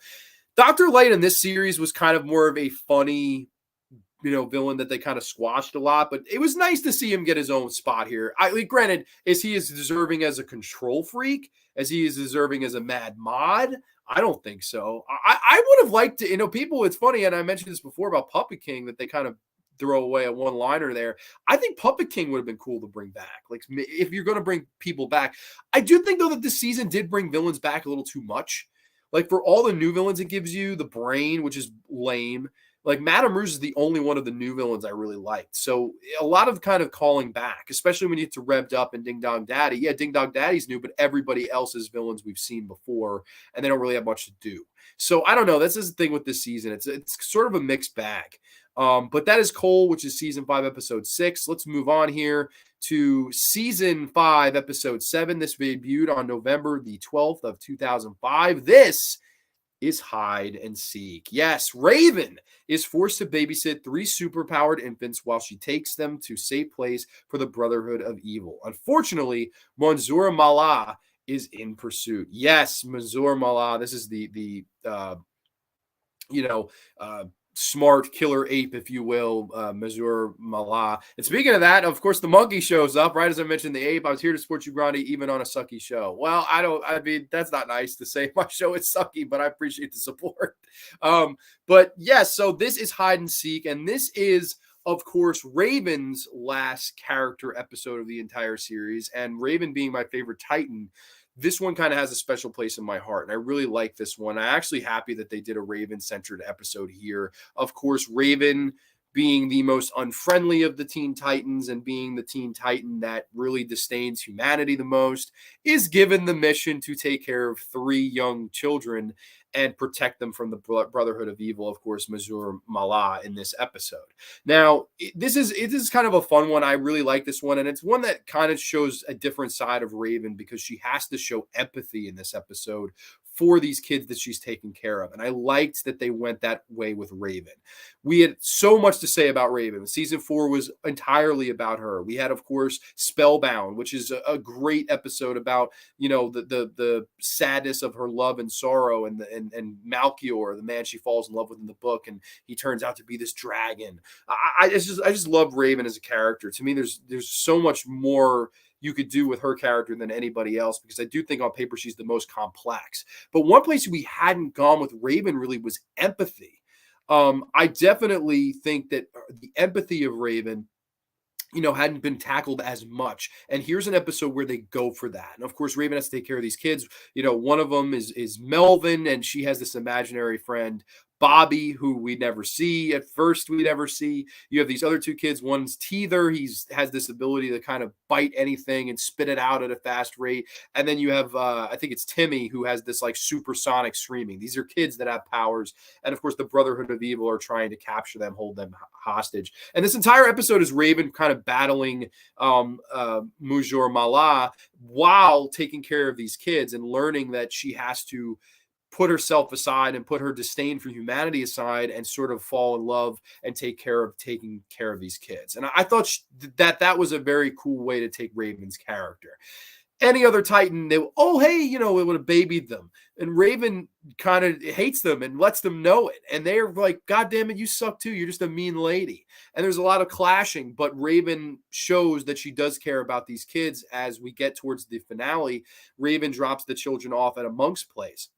Dr. Light in this series was kind of more of a funny villain that they kind of squashed a lot, but it was nice to see him get his own spot here. Granted, is he as deserving as a control freak as he is deserving as a mad mod? I don't think so. I would have liked to, people, it's funny, and I mentioned this before about Puppet King, that they kind of throw away a one-liner there. I think Puppet King would have been cool to bring back. Like, if you're going to bring people back. I do think, though, that this season did bring villains back a little too much. Like, for all the new villains it gives you, the Brain, which is lame, Like Madame Rouge is the only one of the new villains I really liked. So a lot of kind of calling back, especially when you get to Revved Up and Ding Dong Daddy. Yeah, Ding Dong Daddy's new, but everybody else's villains we've seen before, and they don't really have much to do. So I don't know. This is the thing with this season. It's sort of a mixed bag. But that is Cole, which is season 5, episode 6. Let's move on here to season 5, episode 7. This debuted on November the 12th of 2005. This is hide and seek. Yes, Raven is forced to babysit 3 superpowered infants while she takes them to safe place for the Brotherhood of Evil. Unfortunately, Mansour Mallah is in pursuit. Yes, Mansour Mallah. This is the smart killer ape, if you will, Mazur Mallah. And speaking of that, of course, the monkey shows up, right? As I mentioned, the ape. I was here to support you, Grande, even on a sucky show. Well, I mean, that's not nice to say my show is sucky, but I appreciate the support. But yes, so this is hide and seek, and this is, of course, Raven's last character episode of the entire series, and Raven being my favorite Titan, this one kind of has a special place in my heart, and I really like this one. I'm actually happy that they did a Raven-centered episode here. Of course, Raven being the most unfriendly of the Teen Titans and being the Teen Titan that really disdains humanity the most, is given the mission to take care of 3 young children and protect them from the Brotherhood of Evil, of course, Mazur Mallah, in this episode. Now, this is kind of a fun one. I really like this one, and it's one that kind of shows a different side of Raven because she has to show empathy in this episode for these kids that she's taking care of. And I liked that they went that way with Raven. We had so much to say about Raven. Season 4 was entirely about her. We had, of course, Spellbound, which is a great episode about, the sadness of her love and sorrow, and Malchior, the man she falls in love with in the book, and he turns out to be this dragon. I just love Raven as a character. To me, there's so much more you could do with her character than anybody else, because I do think on paper she's the most complex. But one place we hadn't gone with Raven really was empathy. I definitely think that the empathy of Raven, hadn't been tackled as much. And here's an episode where they go for that. And of course, Raven has to take care of these kids. One of them is Melvin, and she has this imaginary friend, Bobby, who we never see. At first, we never see. You have these other 2 kids. One's Teether. He has this ability to kind of bite anything and spit it out at a fast rate. And then you have, I think it's Timmy, who has this like supersonic screaming. These are kids that have powers. And of course, the Brotherhood of Evil are trying to capture them, hold them hostage. And this entire episode is Raven kind of battling Mujur Mallah while taking care of these kids and learning that she has to put herself aside and put her disdain for humanity aside and sort of fall in love and taking care of these kids. And I thought that was a very cool way to take Raven's character. Any other Titan, it would have babied them. And Raven kind of hates them and lets them know it. And they're like, God damn it, you suck too. You're just a mean lady. And there's a lot of clashing, but Raven shows that she does care about these kids. As we get towards the finale, Raven drops the children off at a monk's place.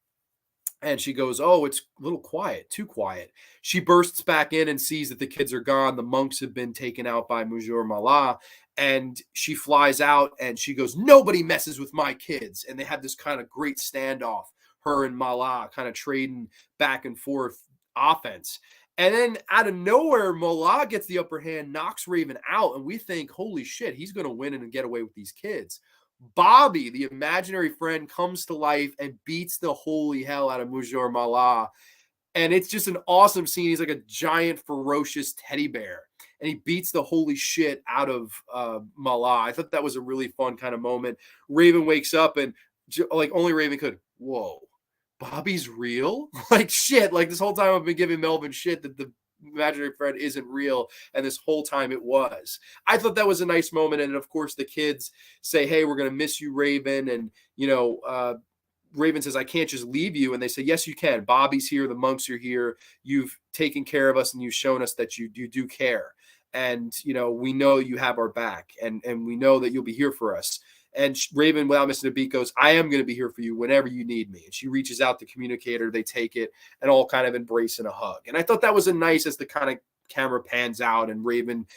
And she goes, oh, it's a little quiet, too quiet. She bursts back in and sees that the kids are gone. The monks have been taken out by Mujur Mallah. And she flies out and she goes, nobody messes with my kids. And they have this kind of great standoff, her and Mallah kind of trading back and forth offense. And then out of nowhere, Mallah gets the upper hand, knocks Raven out. And we think, holy shit, he's going to win and get away with these kids. Bobby, the imaginary friend, comes to life and beats the holy hell out of Mujur Mallah. And it's just an awesome scene. He's like a giant, ferocious teddy bear. And he beats the holy shit out of Mallah. I thought that was a really fun kind of moment. Raven wakes up and like only Raven could. Whoa, Bobby's real? Like shit. Like this whole time I've been giving Melvin shit that the imaginary friend isn't real, and this whole time it was. I thought that was a nice moment. And of course the kids say, hey, we're gonna miss you, Raven. And Raven says, I can't just leave you. And they say, yes, you can. Bobby's here, the monks are here, you've taken care of us, and you've shown us that you do care. And we know you have our back, and we know that you'll be here for us. And Raven, without missing a beat, goes, I am going to be here for you whenever you need me. And she reaches out to communicate her. They take it and all kind of embrace in a hug. And I thought that was a nice, as the kind of camera pans out and Raven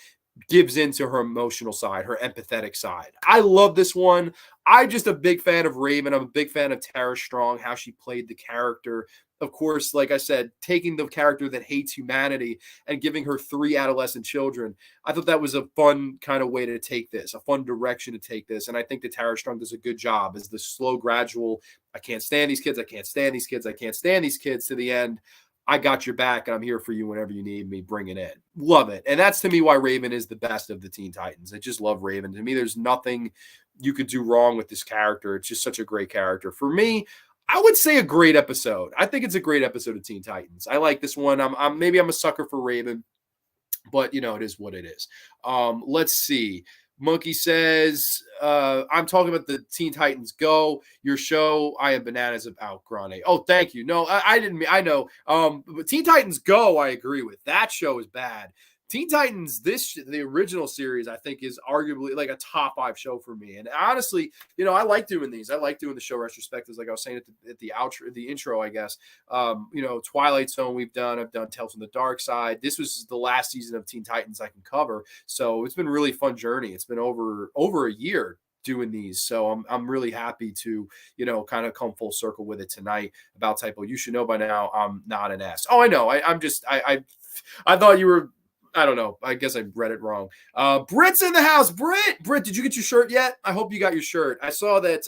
gives into her emotional side, her empathetic side. I love this one. I'm just a big fan of Raven. I'm a big fan of Tara Strong, how she played the character. of course, like I said, taking the character that hates humanity and giving her 3 adolescent children. I thought that was a fun kind of way to take this, a fun direction to take this. And I think that Tara Strong does a good job as the slow, gradual, I can't stand these kids, I can't stand these kids, I can't stand these kids, to the end. I got your back, and I'm here for you whenever you need me. Bring it in. Love it. And that's, to me, why Raven is the best of the Teen Titans. I just love Raven. To me, there's nothing you could do wrong with this character. It's just such a great character. For me, I would say a great episode. I think it's a great episode of Teen Titans. I like this one. I'm a sucker for Raven, but it is what it is. Let's see. Monkey says, I'm talking about the Teen Titans Go, your show. I am bananas about Grande. Oh, thank you. No, I didn't mean, I know. But Teen Titans Go, I agree with. That show is bad. Teen Titans, the original series, I think is arguably like a top 5 show for me. And honestly, I like doing these. I like doing the show retrospectives, like I was saying at the outro, the intro, I guess. Twilight Zone I've done Tales from the Dark Side. This was the last season of Teen Titans I can cover. So it's been a really fun journey. It's been over a year doing these. So I'm really happy to, kind of come full circle with it tonight about Typo. You should know by now I'm not an S. Oh, I know. I thought you were, I don't know. I guess I read it wrong. Brit's in the house. Brit, did you get your shirt yet? I hope you got your shirt. I saw that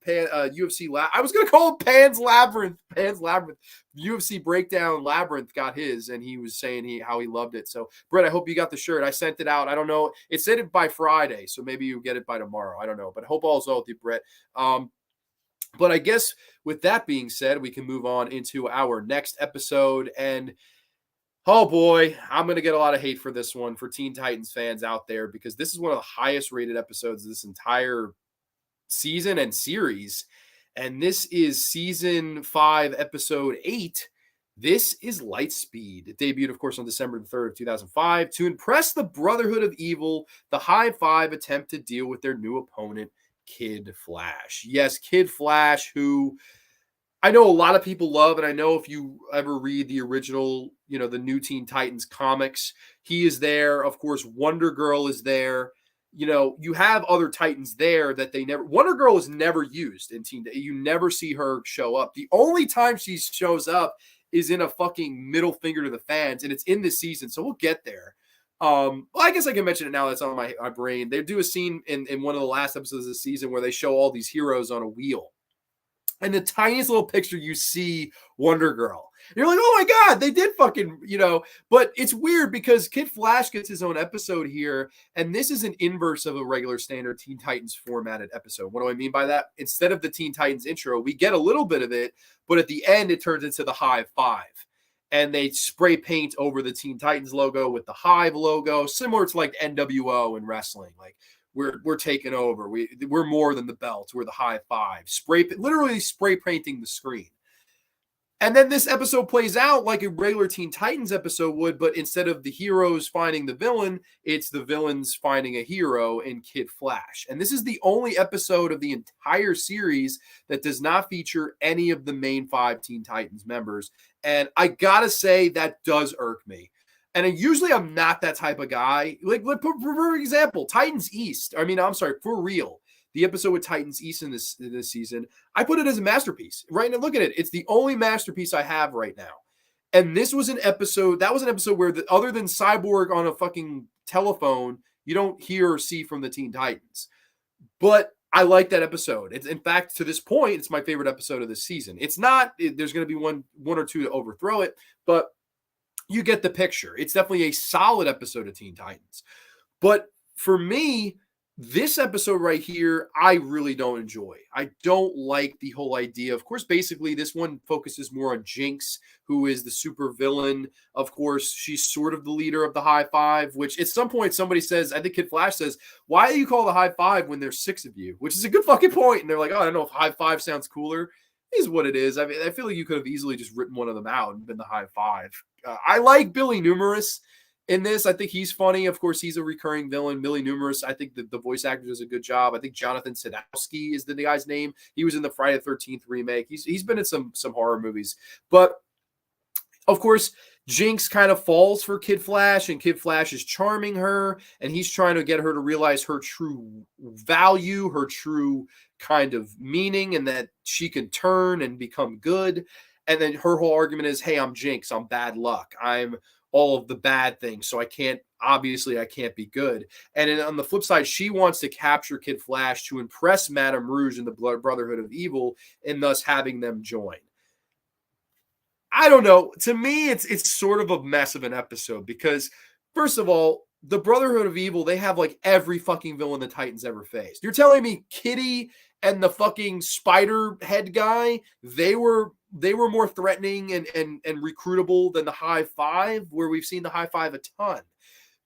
UFC. I was going to call it Pan's Labyrinth. UFC Breakdown Labyrinth got his, and he was saying how he loved it. So, Brit, I hope you got the shirt. I sent it out. I don't know. It said it by Friday, so maybe you get it by tomorrow. I don't know, but I hope all's well with you, Brit. But I guess with that being said, we can move on into our next episode. And oh boy, I'm going to get a lot of hate for this one for Teen Titans fans out there, because this is one of the highest rated episodes of this entire season and series. And this is season 5, episode 8. This is Lightspeed. It debuted, of course, on December 3rd of 2005. To impress the Brotherhood of Evil, the High Five attempt to deal with their new opponent, Kid Flash. Yes, Kid Flash, who I know a lot of people love, and I know if you ever read the original, the New Teen Titans comics, he is there. Of course, Wonder Girl is there. You have other Titans there that Wonder Girl is never used in Teen. You never see her show up. The only time she shows up is in a fucking middle finger to the fans, and it's in this season, so we'll get there. Well, I guess I can mention it now that's on my brain. They do a scene in one of the last episodes of the season where they show all these heroes on a wheel. And the tiniest little picture you see Wonder Girl. You're like, oh my God, they did fucking, but it's weird because Kid Flash gets his own episode here. And this is an inverse of a regular standard Teen Titans formatted episode. What do I mean by that? Instead of the Teen Titans intro, we get a little bit of it, but at the end, it turns into the High Five. And they spray paint over the Teen Titans logo with the Hive logo, similar to like NWO in wrestling. Like, we're taking over. We're more than the belt. We're the High Five. Literally spray painting the screen. And then this episode plays out like a regular Teen Titans episode would, but instead of the heroes finding the villain, it's the villains finding a hero in Kid Flash. And this is the only episode of the entire series that does not feature any of the main 5 Teen Titans members. And I gotta say, that does irk me. And usually I'm not that type of guy. Like, for example, Titans East. For real. The episode with Titans East in this season, I put it as a masterpiece. Right now, look at it. It's the only masterpiece I have right now. And this was an episode, where other than Cyborg on a fucking telephone, you don't hear or see from the Teen Titans. But I like that episode. It's, in fact, to this point, it's my favorite episode of this season. It's not, there's going to be one or two to overthrow it, but you get the picture. It's definitely a solid episode of Teen Titans. But for me, this episode right here, I really don't enjoy. I don't like the whole idea. Of course, basically, this one focuses more on Jinx, who is the super villain. Of course, she's sort of the leader of the High Five, which at some point somebody says, I think Kid Flash says, why do you call the High Five when there's 6 of you? Which is a good fucking point. And they're like, oh, I don't know if High Five sounds cooler. It is what it is. I mean, I feel like you could have easily just written one of them out and been the High Five. I like Billy Numerous in this. I think he's funny. Of course, he's a recurring villain. Billy Numerous, I think the voice actor does a good job. I think Jonathan Sadowski is the guy's name. He was in the Friday the 13th remake. He's been in some horror movies. But, of course, Jinx kind of falls for Kid Flash, and Kid Flash is charming her, and he's trying to get her to realize her true value, her true kind of meaning, and that she can turn and become good. And then her whole argument is, hey, I'm Jinx. I'm bad luck. I'm all of the bad things. So I can't be good. And then on the flip side, she wants to capture Kid Flash to impress Madame Rouge and the Brotherhood of Evil, and thus having them join. I don't know. To me, it's sort of a mess of an episode because, first of all, the Brotherhood of Evil, they have like every fucking villain the Titans ever faced. You're telling me Kitty and the fucking spider head guy, they were more threatening and recruitable than the High Five, where we've seen the High Five a ton.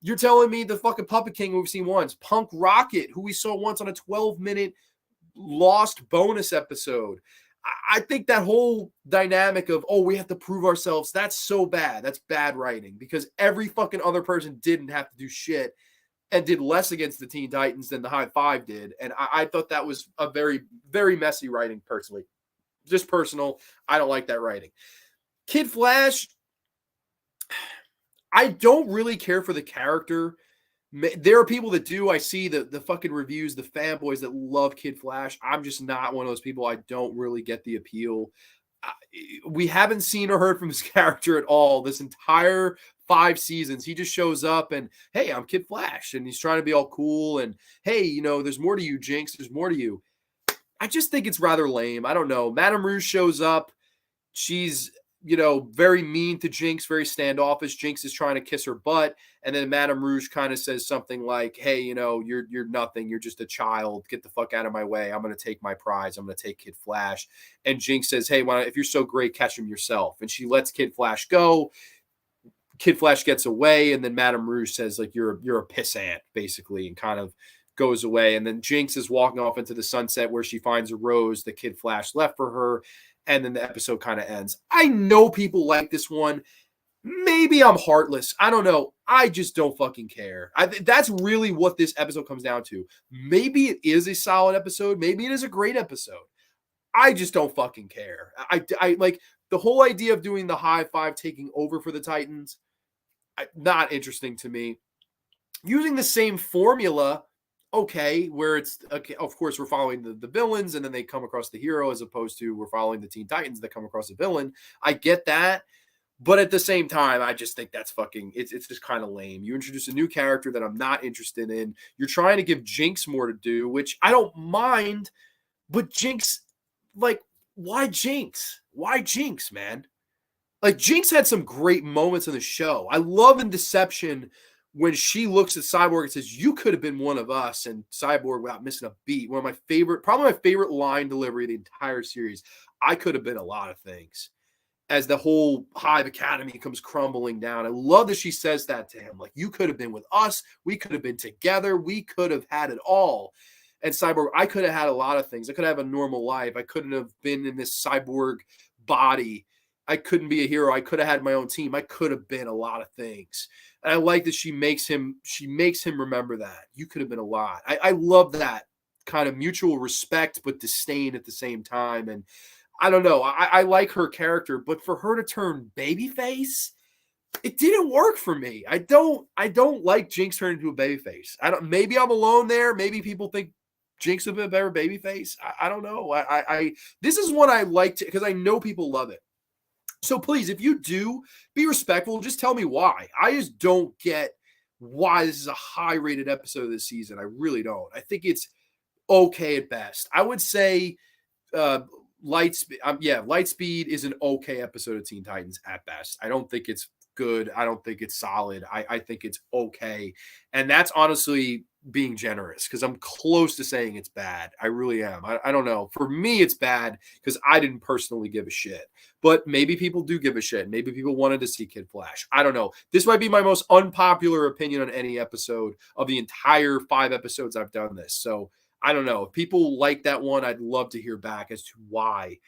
You're telling me the fucking Puppet King we've seen once, Punk Rocket, who we saw once on a 12-minute lost bonus episode. I think that whole dynamic of, oh, we have to prove ourselves, that's so bad. That's bad writing because every fucking other person didn't have to do shit and did less against the Teen Titans than the High Five did. And I thought that was a very, very messy writing personally. Just personal. I don't like that writing. Kid Flash, I don't really care for the character. There are people that do. I see the fucking reviews, the fanboys that love Kid Flash. I'm just not one of those people. I don't really get the appeal. We haven't seen or heard from his character at all this entire 5 seasons. He just shows up and, hey, I'm Kid Flash. And he's trying to be all cool. And, hey, you know, there's more to you, Jinx. There's more to you. I just think it's rather lame. I don't know. Madame Rouge shows up. She's, you know, very mean to Jinx, very standoffish. Jinx is trying to kiss her butt. And then Madame Rouge kind of says something like, hey, you know, you're nothing. You're just a child. Get the fuck out of my way. I'm going to take my prize. I'm going to take Kid Flash. And Jinx says, hey, if you're so great, catch him yourself. And she lets Kid Flash go. Kid Flash gets away. And then Madame Rouge says, like, you're a pissant, basically, and kind of goes away. And then Jinx is walking off into the sunset where she finds a rose that Kid Flash left for her. And then the episode kind of ends. I know people like this one. Maybe I'm heartless. I don't know. I just don't fucking care. That's really what this episode comes down to. Maybe it is a solid episode. Maybe it is a great episode. I just don't fucking care. I like the whole idea of doing the High Five taking over for the Titans. Not interesting to me. Using the same formula, okay, where it's, okay, of course, we're following the villains and then they come across the hero as opposed to we're following the Teen Titans that come across the villain. I get that. But at the same time, I just think that's fucking, it's just kind of lame. You introduce a new character that I'm not interested in. You're trying to give Jinx more to do, which I don't mind. But Jinx, like, why Jinx? Why Jinx, man? Like, Jinx had some great moments in the show. I love in Deception when she looks at Cyborg and says, you could have been one of us, and Cyborg, without missing a beat, one of my favorite, probably my favorite line delivery of the entire series. I could have been a lot of things. As the whole Hive Academy comes crumbling down, I love that she says that to him. Like, you could have been with us. We could have been together. We could have had it all. And Cyborg, I could have had a lot of things. I could have a normal life. I couldn't have been in this cyborg body. I couldn't be a hero. I could have had my own team. I could have been a lot of things. And I like that she makes him remember that. You could have been a lot. I love that kind of mutual respect, but disdain at the same time. And I don't know. I like her character, but for her to turn babyface, it didn't work for me. I don't like Jinx turning into a babyface. Maybe I'm alone there. Maybe people think Jinx would be a better babyface. I don't know. This is one I liked because I know people love it. So please, if you do, be respectful. Just tell me why. I just don't get why this is a high-rated episode of this season. I really don't. I think it's okay at best. I would say Lightspeed is an okay episode of Teen Titans at best. I don't think it's good. I don't think it's solid. I think it's okay. And that's honestly being generous because I'm close to saying it's bad. I really am. I don't know. For me, it's bad because I didn't personally give a shit. But maybe people do give a shit. Maybe people wanted to see Kid Flash. I don't know. This might be my most unpopular opinion on any episode of the entire 5 episodes I've done this. So I don't know. If people like that one, I'd love to hear back as to why.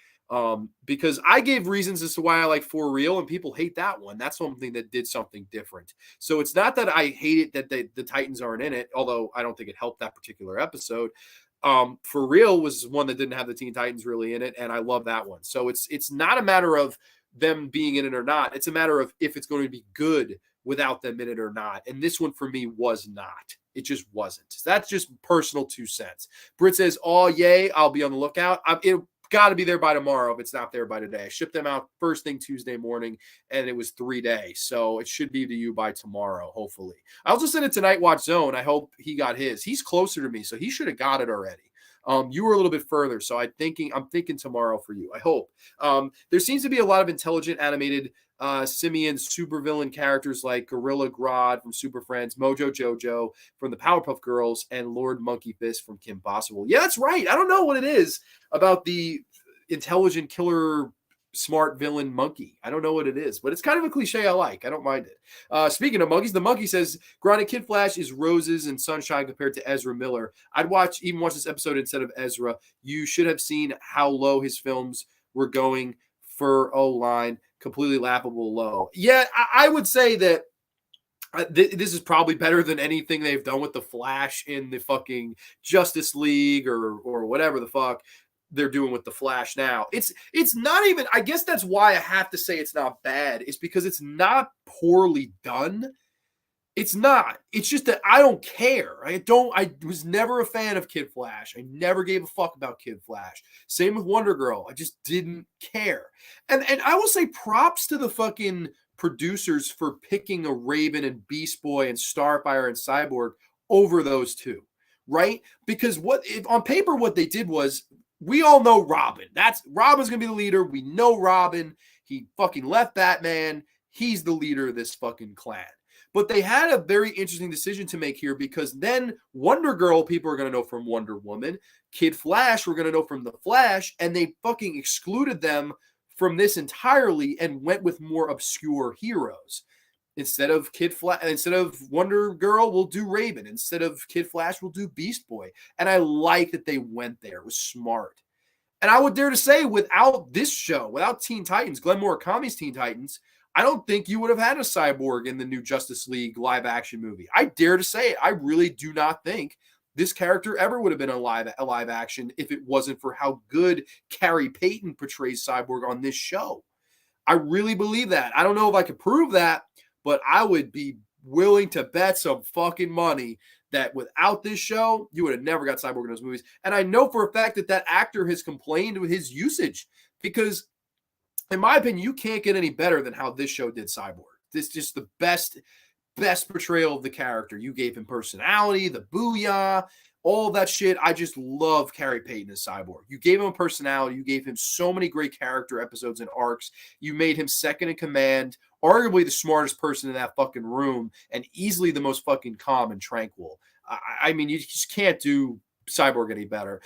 Because I gave reasons as to why I like For Real, and people hate that one. That's something that did something different. So it's not that I hate it that the Titans aren't in it, although I don't think it helped that particular episode. For Real was one that didn't have the Teen Titans really in it, and I love that one. So it's not a matter of them being in it or not. It's a matter of if it's going to be good without them in it or not. And this one for me was not. It just wasn't. That's just personal 2 cents. Britt says, oh, yay, I'll be on the lookout. It'll got to be there by tomorrow if it's not there by today. I shipped them out first thing Tuesday morning, and it was 3 days. So it should be to you by tomorrow, hopefully. I also sent it to Night Watch Zone. I hope he got his. He's closer to me, so he should have got it already. You were a little bit further, so I'm thinking tomorrow for you. I hope. There seems to be a lot of intelligent animated simian supervillain characters like Gorilla Grodd from Super Friends, Mojo Jojo from the Powerpuff Girls, and Lord Monkey Fist from Kim Possible. Yeah, that's right. I don't know what it is about the intelligent killer smart villain monkey. I don't know what it is, but it's kind of a cliche I like. I don't mind it. Speaking of monkeys, the monkey says Grande Kid Flash is roses and sunshine compared to Ezra Miller. I'd watch this episode instead of Ezra. You should have seen how low his films were going for O-line. Completely laughable low. Yeah, I would say that this is probably better than anything they've done with the Flash in the fucking Justice League or whatever the fuck they're doing with the Flash now. It's not even, I guess that's why I have to say it's not bad, is because it's not poorly done. It's not. It's just that I don't care. I was never a fan of Kid Flash. I never gave a fuck about Kid Flash. Same with Wonder Girl. I just didn't care. And I will say props to the fucking producers for picking a Raven and Beast Boy and Starfire and Cyborg over those two, right? Because on paper what they did was, we all know Robin. Robin's going to be the leader. We know Robin. He fucking left Batman. He's the leader of this fucking clan. But they had a very interesting decision to make here, because then Wonder Girl, people are going to know from Wonder Woman. Kid Flash, we're going to know from The Flash. And they fucking excluded them from this entirely and went with more obscure heroes. Instead of Wonder Girl, we'll do Raven. Instead of Kid Flash, we'll do Beast Boy. And I like that they went there. It was smart. And I would dare to say, without this show, without Teen Titans, Glenn Murakami's Teen Titans, I don't think you would have had a Cyborg in the new Justice League live action movie. I dare to say it. I really do not think this character ever would have been a live action if it wasn't for how good Carrie Payton portrays Cyborg on this show. I really believe that. I don't know if I could prove that, but I would be willing to bet some fucking money that without this show, you would have never got Cyborg in those movies. And I know for a fact that actor has complained with his usage, because in my opinion, you can't get any better than how this show did Cyborg. This is just the best portrayal of the character. You gave him personality, the booyah, all that shit. I just love Carrie Payton as Cyborg. You gave him a personality. You gave him so many great character episodes and arcs. You made him second in command, arguably the smartest person in that fucking room, and easily the most fucking calm and tranquil. I mean, you just can't do Cyborg any better.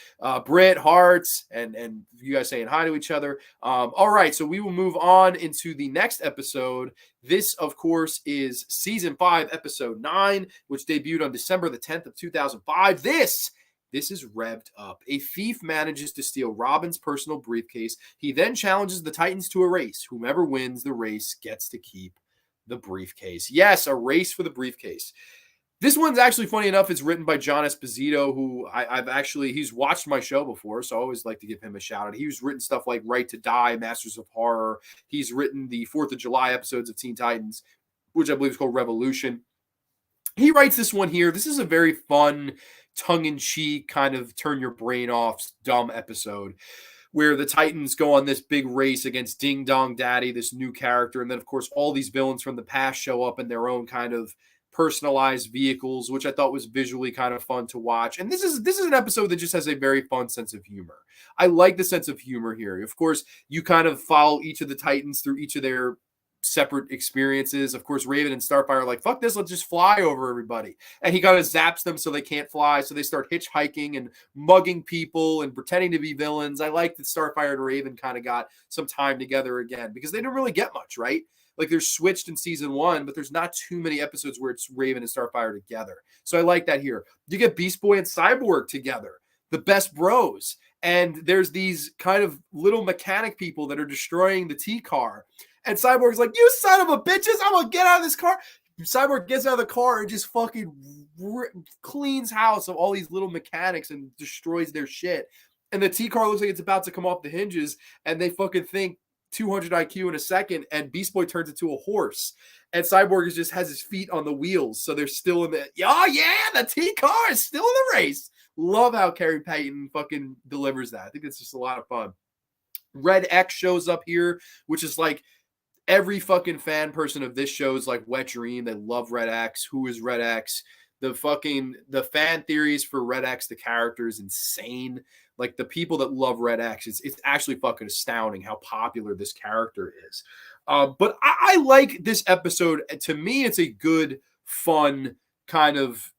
Britt, Hearts, and you guys saying hi to each other. All right, so we will move on into the next episode. This, of course, is season 5, episode 9, which debuted on December the 10th of 2005. This is revved up. A thief manages to steal Robin's personal briefcase. He then challenges the Titans to a race. Whomever wins the race gets to keep the briefcase. Yes, a race for the briefcase. This one's actually, funny enough, it's written by John Esposito, who he's watched my show before, so I always like to give him a shout out. He's written stuff like Right to Die, Masters of Horror. He's written the 4th of July episodes of Teen Titans, which I believe is called Revolution. He writes this one here. This is a very fun, tongue-in-cheek, kind of turn your brain off, dumb episode, where the Titans go on this big race against Ding Dong Daddy, this new character, and then, of course, all these villains from the past show up in their own kind of personalized vehicles, which I thought was visually kind of fun to watch. And this is an episode that just has a very fun sense of humor. I like the sense of humor here. Of course, you kind of follow each of the Titans through each of their separate experiences. Of course, Raven and Starfire are like, fuck this, let's just fly over everybody. And he kind of zaps them so they can't fly. So they start hitchhiking and mugging people and pretending to be villains. I like that Starfire and Raven kind of got some time together again, because they didn't really get much, right? Like, they're switched in season 1, but there's not too many episodes where it's Raven and Starfire together. So I like that here. You get Beast Boy and Cyborg together, the best bros. And there's these kind of little mechanic people that are destroying the T-car. And Cyborg's like, you son of a bitches, I'm going to get out of this car. Cyborg gets out of the car and just fucking cleans house of all these little mechanics and destroys their shit. And the T-car looks like it's about to come off the hinges, and they fucking think 200 IQ in a second, and Beast Boy turns into a horse, and Cyborg just has his feet on the wheels, so they're still in the the T-car is still in the race. Love how Carrie Payton fucking delivers that. I think it's just a lot of fun. Red X shows up here, which is like every fucking fan person of this show is like wet dream. They love Red X. Who is Red X? The fan theories for Red X, the character is insane. Like the people that love Red X, it's actually fucking astounding how popular this character is. But I like this episode. To me, it's a good, fun kind of,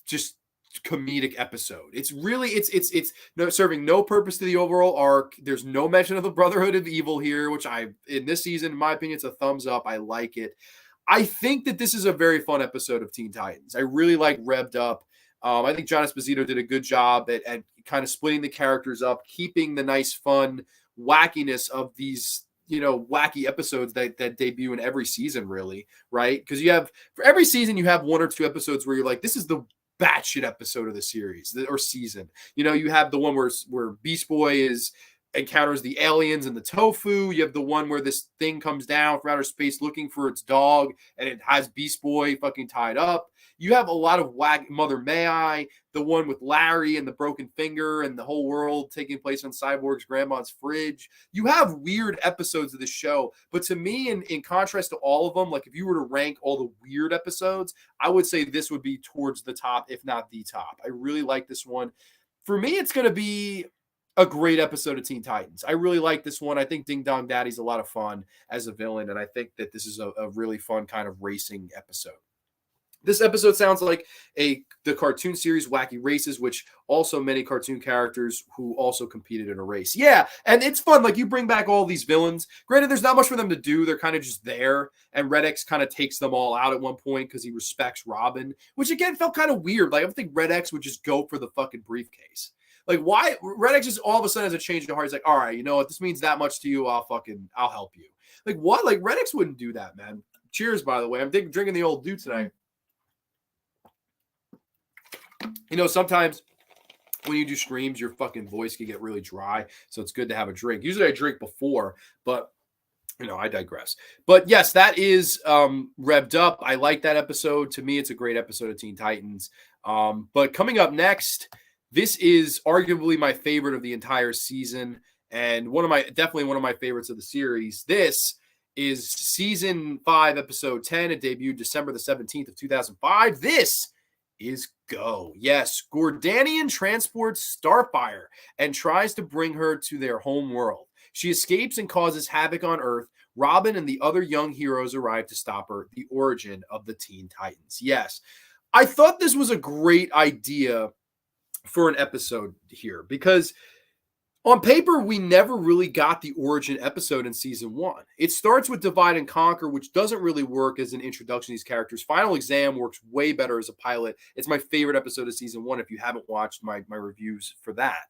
just comedic episode. It's really it's no serving no purpose to the overall arc. There's no mention of the Brotherhood of Evil here, which in this season, in my opinion, it's a thumbs up. I like it. I think that this is a very fun episode of Teen Titans. I really like Revved Up. I think John Esposito did a good job at kind of splitting the characters up, keeping the nice, fun wackiness of these, wacky episodes that debut in every season, really, right? Because for every season, you have one or two episodes where you're like, this is the batshit episode of the series or season. You have the one where Beast Boy encounters the aliens and the tofu. You have the one where this thing comes down from outer space looking for its dog and it has Beast Boy fucking tied up. You have a lot of Mother May I, the one with Larry and the broken finger and the whole world taking place on Cyborg's grandma's fridge. You have weird episodes of the show, but to me, in contrast to all of them, like if you were to rank all the weird episodes, I would say this would be towards the top, if not the top. I really like this one. For me, it's going to be a great episode of Teen Titans. I really like this one. I think Ding Dong Daddy's a lot of fun as a villain, and I think that this is a really fun kind of racing episode. This episode sounds like the cartoon series Wacky Races, which also many cartoon characters who also competed in a race. Yeah, and it's fun. Like, you bring back all these villains. Granted, there's not much for them to do. They're kind of just there. And Red X kind of takes them all out at one point because he respects Robin, which, again, felt kind of weird. Like, I don't think Red X would just go for the fucking briefcase. Like, why? Red X just all of a sudden has a change of heart. He's like, all right, you know what? This means that much to you. I'll help you. Like, what? Like, Red X wouldn't do that, man. Cheers, by the way. I'm drinking the old dude tonight. Sometimes when you do streams, your fucking voice can get really dry. So it's good to have a drink. Usually I drink before, but I digress. But yes, that is Revved Up. I like that episode. To me, it's a great episode of Teen Titans. But coming up next, this is arguably my favorite of the entire season and definitely one of my favorites of the series. This is season 5, episode 10. It debuted December the 17th of 2005. This is Go. Yes, Gordanian transports Starfire and tries to bring her to their home world. She escapes and causes havoc on Earth. Robin and the other young heroes arrive to stop her. The origin of the Teen Titans. Yes, I thought this was a great idea for an episode here because on paper, we never really got the origin episode in season 1. It starts with Divide and Conquer, which doesn't really work as an introduction to these characters. Final Exam works way better as a pilot. It's my favorite episode of season 1 if you haven't watched my reviews for that.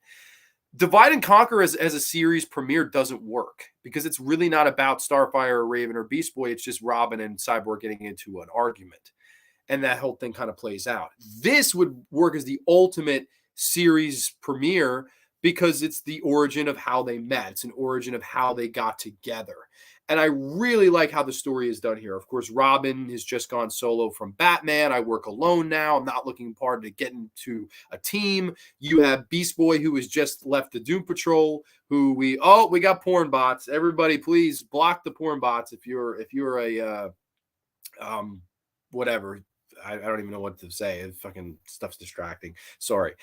Divide and Conquer as a series premiere doesn't work because it's really not about Starfire or Raven or Beast Boy. It's just Robin and Cyborg getting into an argument. And that whole thing kind of plays out. This would work as the ultimate series premiere because it's the origin of how they met. It's an origin of how they got together. And I really like how the story is done here. Of course, Robin has just gone solo from Batman. I work alone now. I'm not looking forward to getting to a team. You have Beast Boy, who has just left the Doom Patrol, who we got porn bots. Everybody, please block the porn bots if you're a whatever. I don't even know what to say. Fucking stuff's distracting. Sorry.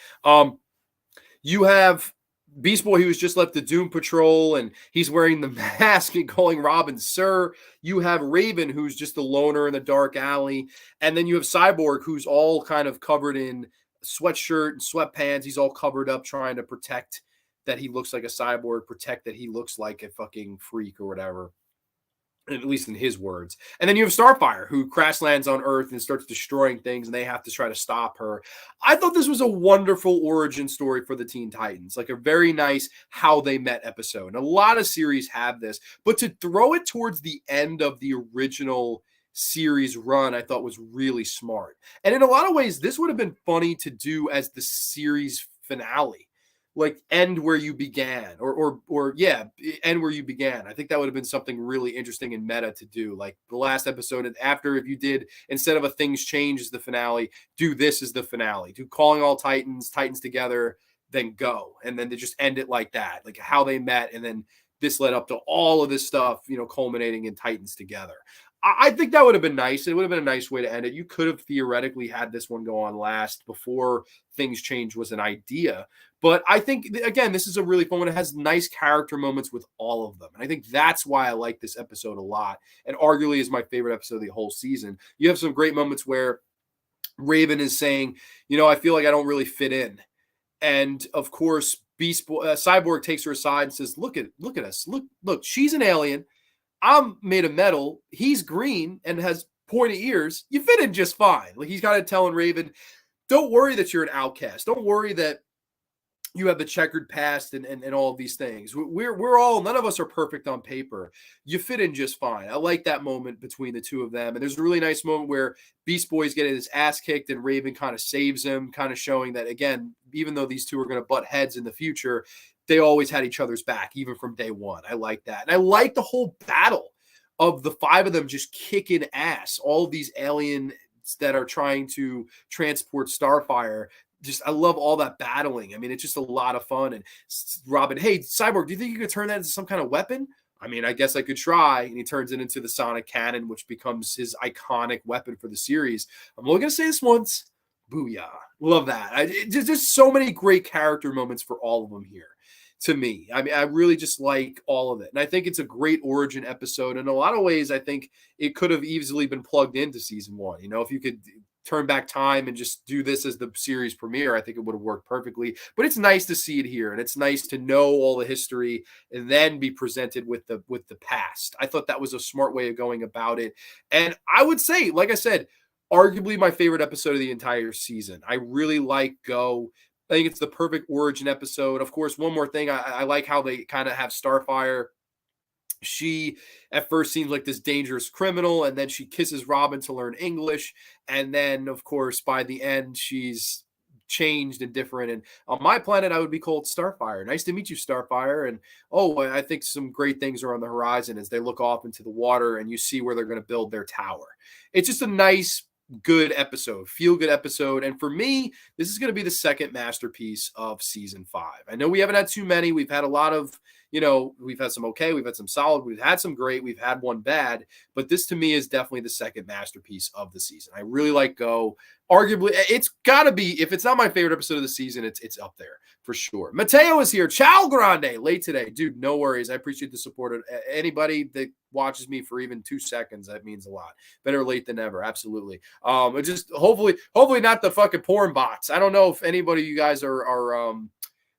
You have Beast Boy, who's just left the Doom Patrol, and he's wearing the mask and calling Robin Sir. You have Raven, who's just a loner in the dark alley. And then you have Cyborg, who's all kind of covered in sweatshirt and sweatpants. He's all covered up trying to protect that he looks like a cyborg, protect that he looks like a fucking freak or whatever. At least in his words. And then you have Starfire, who crash lands on Earth and starts destroying things, and they have to try to stop her. I thought this was a wonderful origin story for the Teen Titans, like a very nice how they met episode. And a lot of series have this, but to throw it towards the end of the original series run, I thought was really smart. And in a lot of ways, this would have been funny to do as the series finale. Like end where you began or end where you began. I think that would have been something really interesting and meta to do. Like the last episode, and after, if you did, instead of a things change as the finale, do this as the finale. Do calling all Titans together, then go. And then they just end it like that, like how they met. And then this led up to all of this stuff, culminating in Titans together. I think that would have been nice. It would have been a nice way to end it. You could have theoretically had this one go on last before things changed was an idea. But I think, again, this is a really fun one. It has nice character moments with all of them. And I think that's why I like this episode a lot. And arguably is my favorite episode of the whole season. You have some great moments where Raven is saying, I feel like I don't really fit in. And of course, Cyborg takes her aside and says, look at us. Look, she's an alien. I'm made of metal. He's green and has pointy ears. You fit in just fine. Like, he's kind of telling Raven, don't worry that you're an outcast. Don't worry that you have the checkered past and all of these things. We're all, none of us are perfect on paper. You fit in just fine. I like that moment between the two of them. And there's a really nice moment where Beast Boy's getting his ass kicked and Raven kind of saves him, kind of showing that, again, even though these two are going to butt heads in the future, they always had each other's back, even from day one. I like that. And I like the whole battle of the five of them just kicking ass. All of these aliens that are trying to transport Starfire. I love all that battling. I mean, it's just a lot of fun. And Robin, hey, Cyborg, do you think you could turn that into some kind of weapon? I mean, I guess I could try. And he turns it into the sonic cannon, which becomes his iconic weapon for the series. I'm only going to say this once. Booyah. Love that. There's so many great character moments for all of them here. To me, I mean, I really just like all of it. And I think it's a great origin episode. In a lot of ways, I think it could have easily been plugged into season one. If you could turn back time and just do this as the series premiere, I think it would have worked perfectly. But it's nice to see it here, and it's nice to know all the history and then be presented with the past. I thought that was a smart way of going about it. And I would say, like I said, arguably my favorite episode of the entire season. I really like Go. I think it's the perfect origin episode. Of course, one more thing, I like how they kind of have Starfire. She at first seems like this dangerous criminal, and then she kisses Robin to learn English. And then, of course, by the end, she's changed and different. And on my planet, I would be called Starfire. Nice to meet you, Starfire. And I think some great things are on the horizon as they look off into the water and you see where they're going to build their tower. It's just a nice, good episode, feel good episode. And for me, this is going to be the second masterpiece of season 5. I know we haven't had too many. We've had a lot of, we've had some okay, we've had some solid, we've had some great, we've had one bad, but this to me is definitely the second masterpiece of the season. I really like Go. Arguably, it's got to be, if it's not my favorite episode of the season, it's up there for sure. Mateo is here. Ciao, Grande. Late today. Dude, no worries. I appreciate the support. Anybody that watches me for even 2 seconds, that means a lot. Better late than never. Absolutely. Just hopefully not the fucking porn bots. I don't know if anybody of you guys are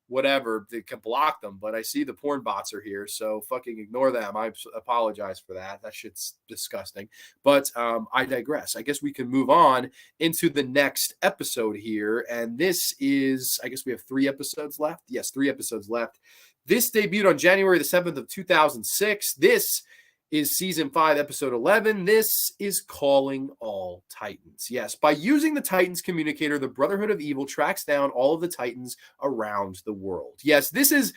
whatever, they can block them, but I see the porn bots are here, so fucking ignore them. I apologize for that. That shit's disgusting. But I digress. I guess we can move on into the next episode here, and this is, I guess we have 3 episodes left. Yes, 3 episodes left. This debuted on January the 7th of 2006. This is season 5, episode 11. This is Calling All Titans. Yes, by using the Titans communicator, the Brotherhood of Evil tracks down all of the Titans around the world. Yes, this is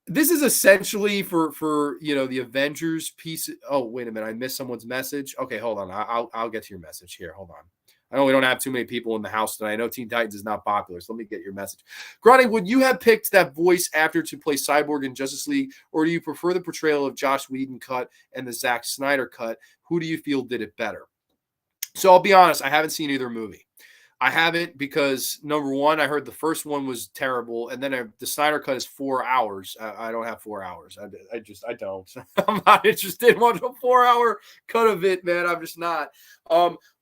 essentially for the Avengers piece. Oh, wait a minute, I missed someone's message. Okay, hold on. I'll get to your message here. Hold on. I know we don't have too many people in the house tonight. I know Teen Titans is not popular, so let me get your message. Grande, would you have picked that voice actor to play Cyborg in Justice League, or do you prefer the portrayal of Joss Whedon cut and the Zack Snyder cut? Who do you feel did it better? So I'll be honest, I haven't seen either movie. I haven't because, number one, I heard the first one was terrible, and then the Snyder cut is 4 hours. I don't have 4 hours. I don't. I'm not interested in watching a 4-hour cut of it, man. I'm just not.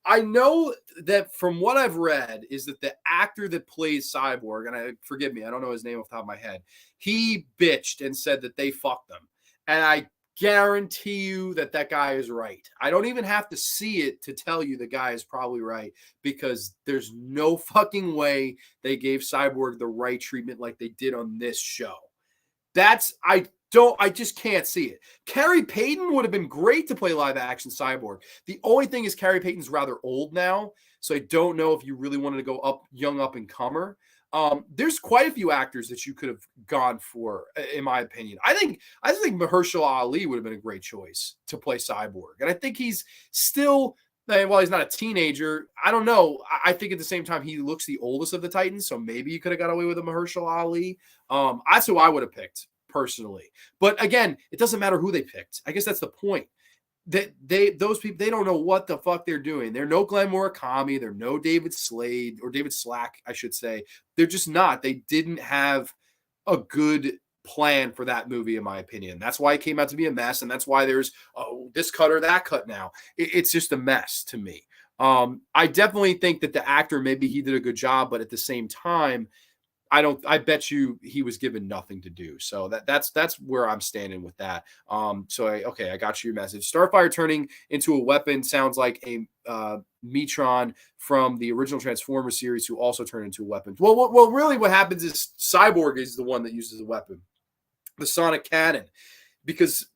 I know that from what I've read is that the actor that plays Cyborg, and forgive me, I don't know his name off the top of my head, he bitched and said that they fucked them. And I guarantee you that guy is right. I don't even have to see it to tell you the guy is probably right, because there's no fucking way they gave Cyborg the right treatment like they did on this show. I just can't see it. Carrie Payton would have been great to play live action Cyborg. The only thing is Carrie Payton's rather old now, so I don't know if you really wanted to go young up and comer. There's quite a few actors that you could have gone for, in my opinion. I think Mahershala Ali would have been a great choice to play Cyborg. And I think he's still, while he's not a teenager, I don't know. I think at the same time, he looks the oldest of the Titans, so maybe you could have got away with a Mahershala Ali. That's who I would have picked personally. But again, it doesn't matter who they picked. I guess that's the point. Those people, they don't know what the fuck they're doing. They're no Glenn Murakami. They're no David Slade or David Slack, I should say. They're just not. They didn't have a good plan for that movie, in my opinion. That's why it came out to be a mess, and that's why there's this cut or that cut now. It's just a mess to me. I definitely think that the actor, maybe he did a good job, but at the same time, I bet you he was given nothing to do. So that's where I'm standing with that. I got your message. Starfire turning into a weapon sounds like a Metron from the original Transformers series who also turned into a weapon. Well, really what happens is Cyborg is the one that uses the weapon, the sonic cannon, because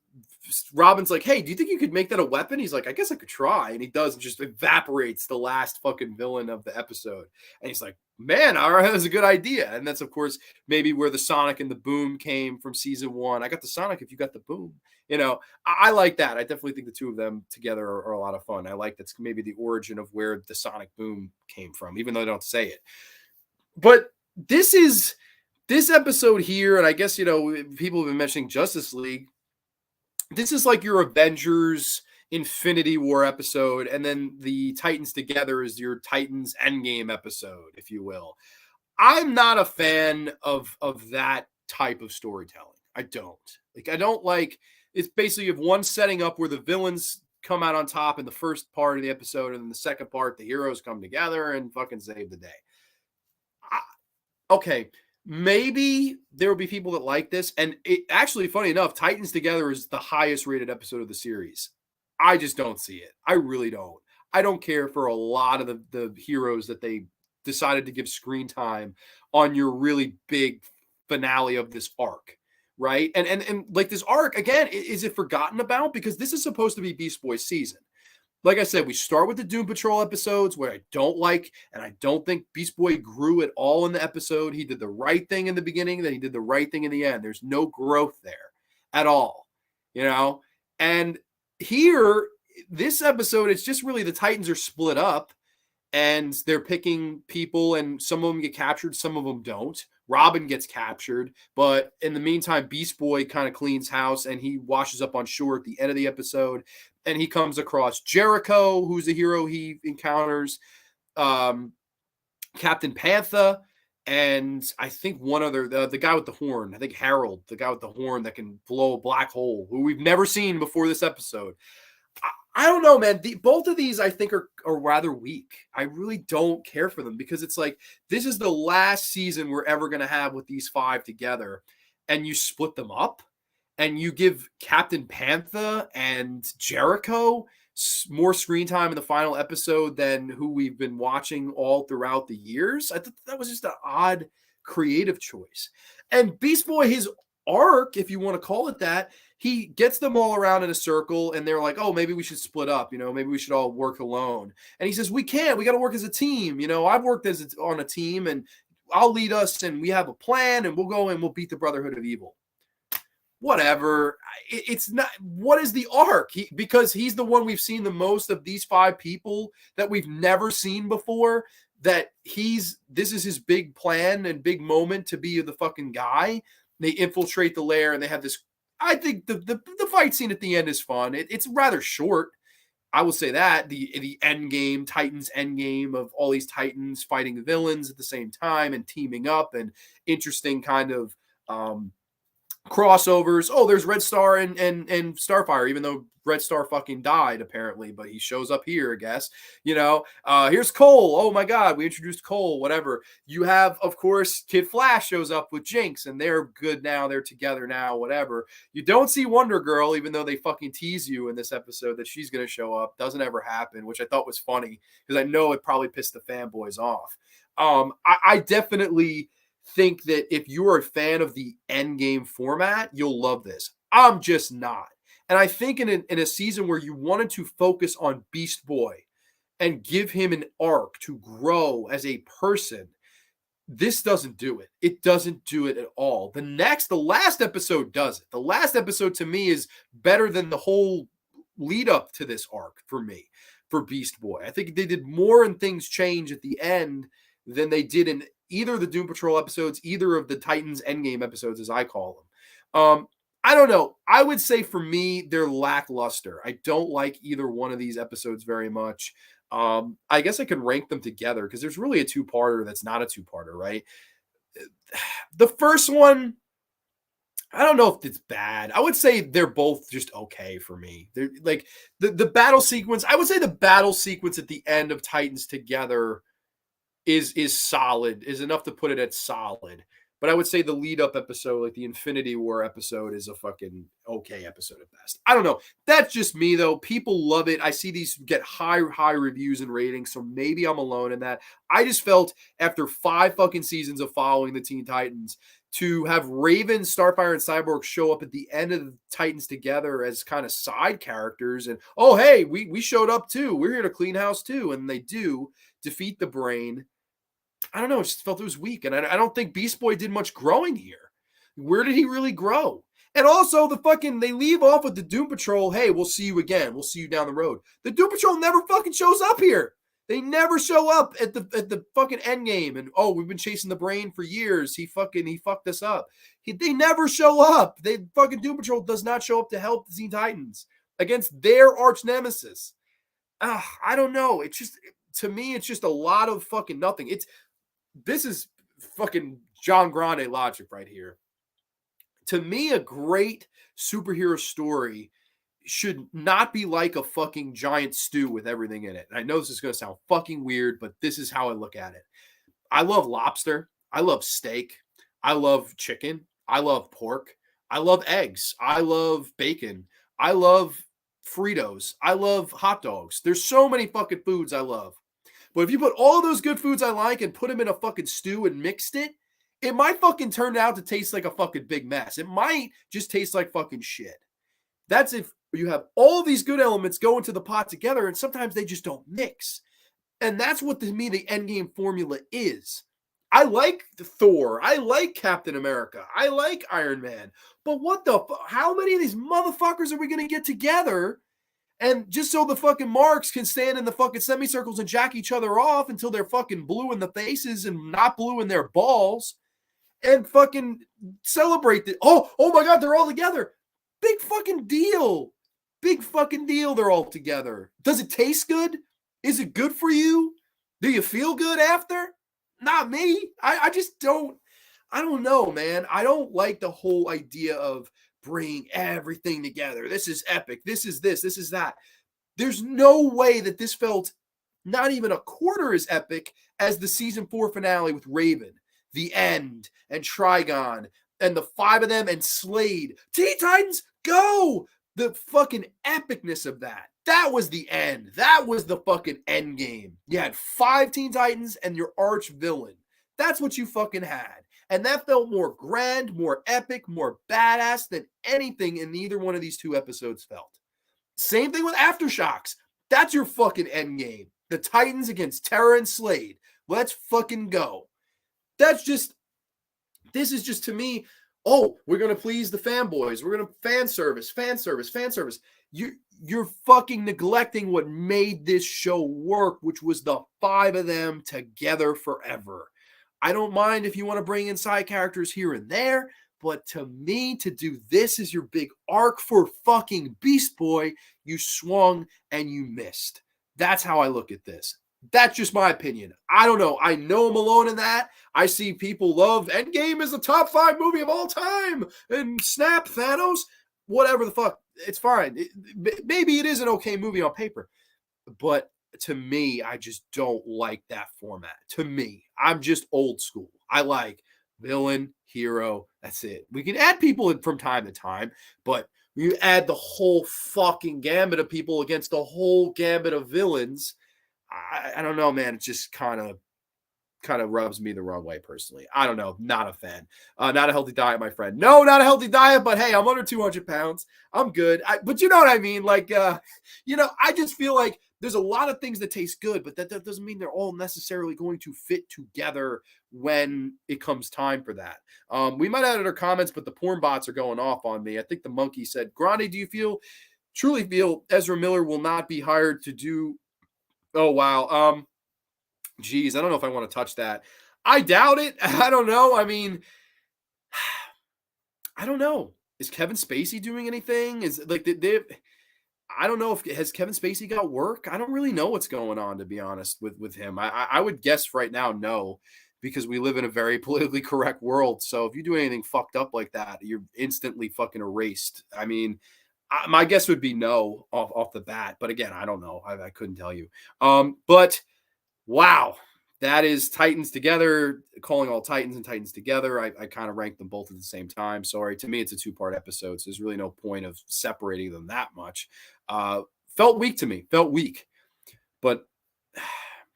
Robin's like, hey, do you think you could make that a weapon? He's like, I guess I could try. And he does, and just evaporates the last fucking villain of the episode. And he's like, man, all right, that was a good idea. And that's, of course, maybe where the Sonic and the boom came from season 1. I got the Sonic if you got the boom. I like that. I definitely think the two of them together are a lot of fun. I like that's maybe the origin of where the Sonic boom came from, even though they don't say it. But this episode here, and I guess, people have been mentioning Justice League. This is like your Avengers Infinity War episode, and then the Titans Together is your Titans Endgame episode, if you will. I'm not a fan of that type of storytelling. I don't like it's basically you have one setting up where the villains come out on top in the first part of the episode, and then the second part, the heroes come together and fucking save the day. Okay. Maybe there will be people that like this. And it actually, funny enough, Titans Together is the highest rated episode of the series. I just don't see it. I really don't. I don't care for a lot of the heroes that they decided to give screen time on your really big finale of this arc, right? And like this arc, again, is it forgotten about? Because this is supposed to be Beast Boy's season. Like I said, we start with the Doom Patrol episodes where I don't like, and I don't think Beast Boy grew at all in the episode. He did the right thing in the beginning, then he did the right thing in the end. There's no growth there at all, And here, this episode, it's just really the Titans are split up, and they're picking people, and some of them get captured, some of them don't. Robin gets captured, but in the meantime, Beast Boy kind of cleans house, and he washes up on shore at the end of the episode, and he comes across Jericho, who's the hero he encounters, Captain Panther, and I think one other, the guy with the horn, I think Harold, the guy with the horn that can blow a black hole, who we've never seen before this episode. I don't know, man. Both of these, I think, are rather weak. I really don't care for them because it's like this is the last season we're ever going to have with these 5 together, and you split them up, and you give Captain Panther and Jericho more screen time in the final episode than who we've been watching all throughout the years. I thought that was just an odd creative choice. And Beast Boy, his arc, if you want to call it that, he gets them all around in a circle, and they're like, oh, maybe we should split up. Maybe we should all work alone. And he says, we can't. We got to work as a team. I've worked on a team, and I'll lead us, and we have a plan, and we'll go and we'll beat the Brotherhood of Evil. Whatever. It's not. What is the arc? Because he's the one we've seen the most of these 5 people that we've never seen before, that this is his big plan and big moment to be the fucking guy. They infiltrate the lair, and they have this. I think the fight scene at the end is fun. It's rather short. I will say that. The end game, Titans end game of all these Titans fighting the villains at the same time and teaming up, and interesting kind of crossovers. Oh, there's Red Star and Starfire, even though Red Star fucking died apparently, but he shows up here, I guess. Here's Cole. Oh my God, we introduced Cole. Whatever. You have, of course, Kid Flash shows up with Jinx, and they're good now. They're together now. Whatever. You don't see Wonder Girl, even though they fucking tease you in this episode that she's gonna show up. Doesn't ever happen, which I thought was funny because I know it probably pissed the fanboys off. I definitely think that if you're a fan of the endgame format, you'll love this. I'm just not. And I think in a season where you wanted to focus on Beast Boy and give him an arc to grow as a person, this doesn't do it. It doesn't do it at all. The last episode does it. The last episode to me is better than the whole lead up to this arc for me. for Beast Boy. I think they did more in Things Change at the end than they did in either the Doom Patrol episodes, either of the Titans Endgame episodes, as I call them. I don't know. I would say for me, they're lackluster. I don't like either one of these episodes very much. I guess I could rank them together because there's really a two-parter that's not a two-parter, right? The first one, I don't know if it's bad. I would say they're both just okay for me. They're like the battle sequence. I would say the battle sequence at the end of Titans Together is solid, is enough to put it at solid. But I would say the lead up episode, like the Infinity War episode, is a fucking okay episode at best. I don't know. That's just me though. People love it. I see these get high reviews and ratings, so maybe I'm alone in that. I just felt after 5 fucking seasons of following the Teen Titans to have Raven, Starfire, and Cyborg show up at the end of the Titans Together as kind of side characters, and oh hey, we showed up too. We're here to clean house too, and they do defeat the Brain. I don't know. I just felt it was weak. And I don't think Beast Boy did much growing here. Where did he really grow? And also, they leave off with the Doom Patrol. Hey, we'll see you again. We'll see you down the road. The Doom Patrol never fucking shows up here. They never show up at the fucking end game. And oh, we've been chasing the Brain for years. He fucked us up. They never show up. Fucking Doom Patrol does not show up to help the Teen Titans against their arch nemesis. I don't know. To me, it's just a lot of fucking nothing. This is fucking John Grande logic right here. To me, a great superhero story should not be like a fucking giant stew with everything in it. And I know this is going to sound fucking weird, but this is how I look at it. I love lobster. I love steak. I love chicken. I love pork. I love eggs. I love bacon. I love Fritos. I love hot dogs. There's so many fucking foods I love. But if you put all of those good foods I like and put them in a fucking stew and mixed it, it might fucking turn out to taste like a fucking big mess. It might just taste like fucking shit. That's if you have all these good elements go into the pot together and sometimes they just don't mix. And that's what to me the endgame formula is. I like Thor. I like Captain America. I like Iron Man. But how many of these motherfuckers are we going to get together? And just so the fucking marks can stand in the fucking semicircles and jack each other off until they're fucking blue in the faces and not blue in their balls and fucking celebrate the oh my God, they're all together. Big fucking deal. Big fucking deal. They're all together. Does it taste good? Is it good for you? Do you feel good after? Not me. I just don't. I don't know, man. I don't like the whole idea of bring everything together. This is epic. This is this is that. There's no way that this felt not even a quarter as epic as the season 4 finale with Raven, the end, and Trigon, and the 5 of them, and Slade. Teen Titans, go! The fucking epicness of that. That was the end. That was the fucking end game. You had 5 Teen Titans and your arch villain. That's what you fucking had. And that felt more grand, more epic, more badass than anything in either one of these 2 episodes felt. Same thing with Aftershocks. That's your fucking end game. The Titans against Terra and Slade. Let's fucking go. This is just to me, oh, we're going to please the fanboys. We're going to fan service. You're fucking neglecting what made this show work, which was the 5 of them together forever. I don't mind if you want to bring in side characters here and there, but to me, to do this as your big arc for fucking Beast Boy, you swung and you missed. That's how I look at this. That's just my opinion. I don't know. I know I'm alone in that. I see people love Endgame is the top 5 movie of all time. And snap, Thanos. Whatever the fuck. It's fine. Maybe it is an okay movie on paper. But to me, I just don't like that format. To me, I'm just old school. I like villain, hero. That's it. We can add people in from time to time, but you add the whole fucking gambit of people against the whole gambit of villains. I don't know, man. It just kind of rubs me the wrong way personally. I don't know. Not a fan. Not a healthy diet, my friend. No, not a healthy diet, but hey, I'm under 200 pounds. I'm good. But you know what I mean? Like, I just feel like there's a lot of things that taste good, but that doesn't mean they're all necessarily going to fit together when it comes time for that. We might add our comments, but the porn bots are going off on me. I think the monkey said, Grande, do you truly feel Ezra Miller will not be hired to do Oh, wow. Geez, I don't know if I want to touch that. I doubt it. I don't know. I mean, I don't know. Is Kevin Spacey doing anything? Is like I don't know if has Kevin Spacey got work. I don't really know what's going on, to be honest with him. I would guess right now no, because we live in a very politically correct world. So if you do anything fucked up like that, you're instantly fucking erased. I mean, my guess would be no off the bat. But again, I don't know. I couldn't tell you. But wow. That is Titans together, calling all Titans and Titans together. I kind of rank them both at the same time. Sorry, to me, it's a two-part episode, so there's really no point of separating them that much. Felt weak to me, felt weak. But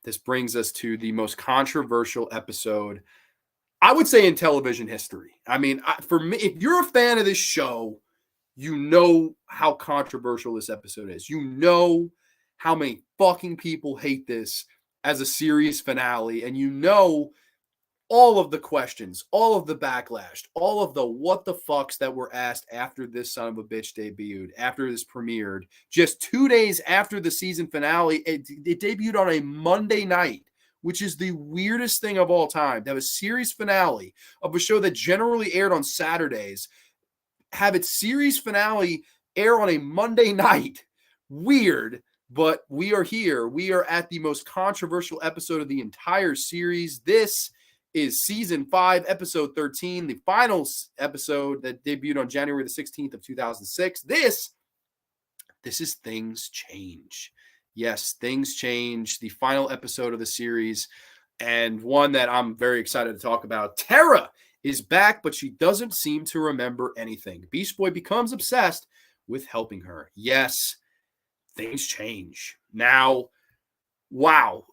this brings us to the most controversial episode, I would say, in television history. I mean, for me, if you're a fan of this show, you know how controversial this episode is. You know how many fucking people hate this as a series finale, and you know all of the questions, all of the backlash, all of the what the fucks that were asked after this son of a bitch debuted, after this premiered, just 2 days after the season finale. It debuted on a Monday night, which is the weirdest thing of all time. To have a series finale of a show that generally aired on Saturdays, have its series finale air on a Monday night. Weird, but we are here. We are at the most controversial episode of the entire series. This is season 5, episode 13, the final episode that debuted on January the 16th of 2006. This is Things Change. Yes, Things Change, the final episode of the series, and one that I'm very excited to talk about. Tara is back, but she doesn't seem to remember anything. Beast Boy becomes obsessed with helping her. Yes, things change. Now, wow.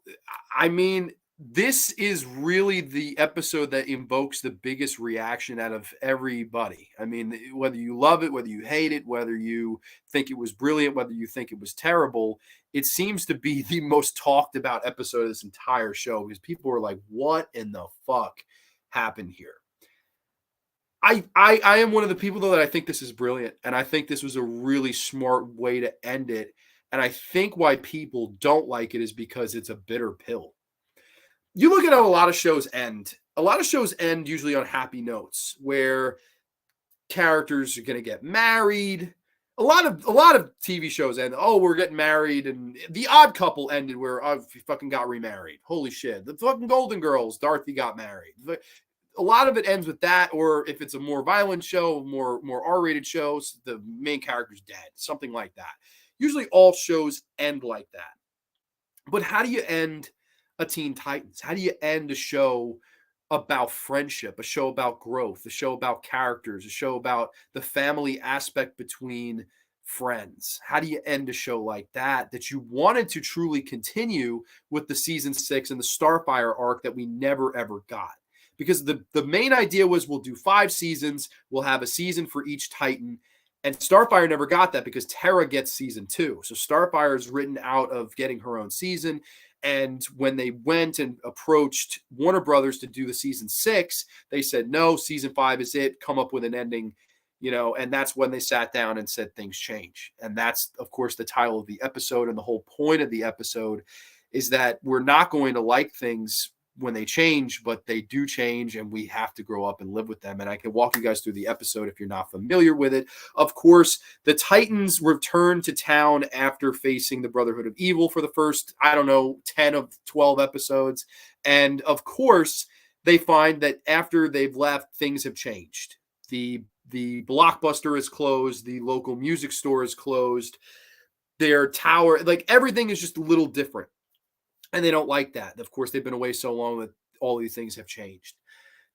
I mean, this is really the episode that invokes the biggest reaction out of everybody. I mean, whether you love it, whether you hate it, whether you think it was brilliant, whether you think it was terrible, it seems to be the most talked about episode of this entire show, because people were like, what in the fuck happened here? I am one of the people, though, that I think this is brilliant, and I think this was a really smart way to end it. And I think why people don't like it is because it's a bitter pill. You look at how a lot of shows end. A lot of shows end usually on happy notes, where characters are going to get married. A lot of TV shows end. Oh, we're getting married, and The Odd Couple ended where fucking got remarried. Holy shit! The fucking Golden Girls, Dorothy got married. A lot of it ends with that, or if it's a more violent show, more R-rated shows, the main character's dead, something like that. Usually all shows end like that. But how do you end a Teen Titans? How do you end a show about friendship, a show about growth, a show about characters, a show about the family aspect between friends? How do you end a show like that you wanted to truly continue with the season 6 and the Starfire arc that we never ever got? Because the main idea was, we'll do 5 seasons, we'll have a season for each Titan. And Starfire never got that because Tara gets season 2. So Starfire is written out of getting her own season. And when they went and approached Warner Brothers to do the season 6, they said, no, season 5 is it. Come up with an ending, and that's when they sat down and said things change. And that's, of course, the title of the episode. And the whole point of the episode is that we're not going to like things when they change, but they do change, and we have to grow up and live with them. And I can walk you guys through the episode if you're not familiar with it. Of course, the Titans return to town after facing the Brotherhood of Evil for the first, 10 of 12 episodes. And of course, they find that after they've left, things have changed. The Blockbuster is closed. The local music store is closed. Their tower, like everything is just a little different. And they don't like that. Of course, they've been away so long that all these things have changed.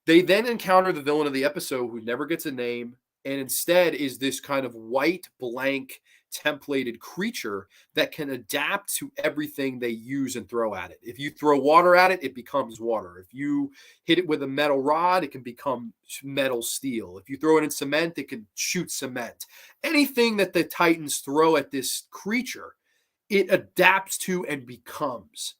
They then encounter the villain of the episode, who never gets a name, and instead is this kind of white, blank, templated creature that can adapt to everything they use and throw at it. If you throw water at it, it becomes water. If you hit it with a metal rod, it can become metal steel. If you throw it in cement, it can shoot cement. Anything that the Titans throw at this creature, it adapts to and becomes.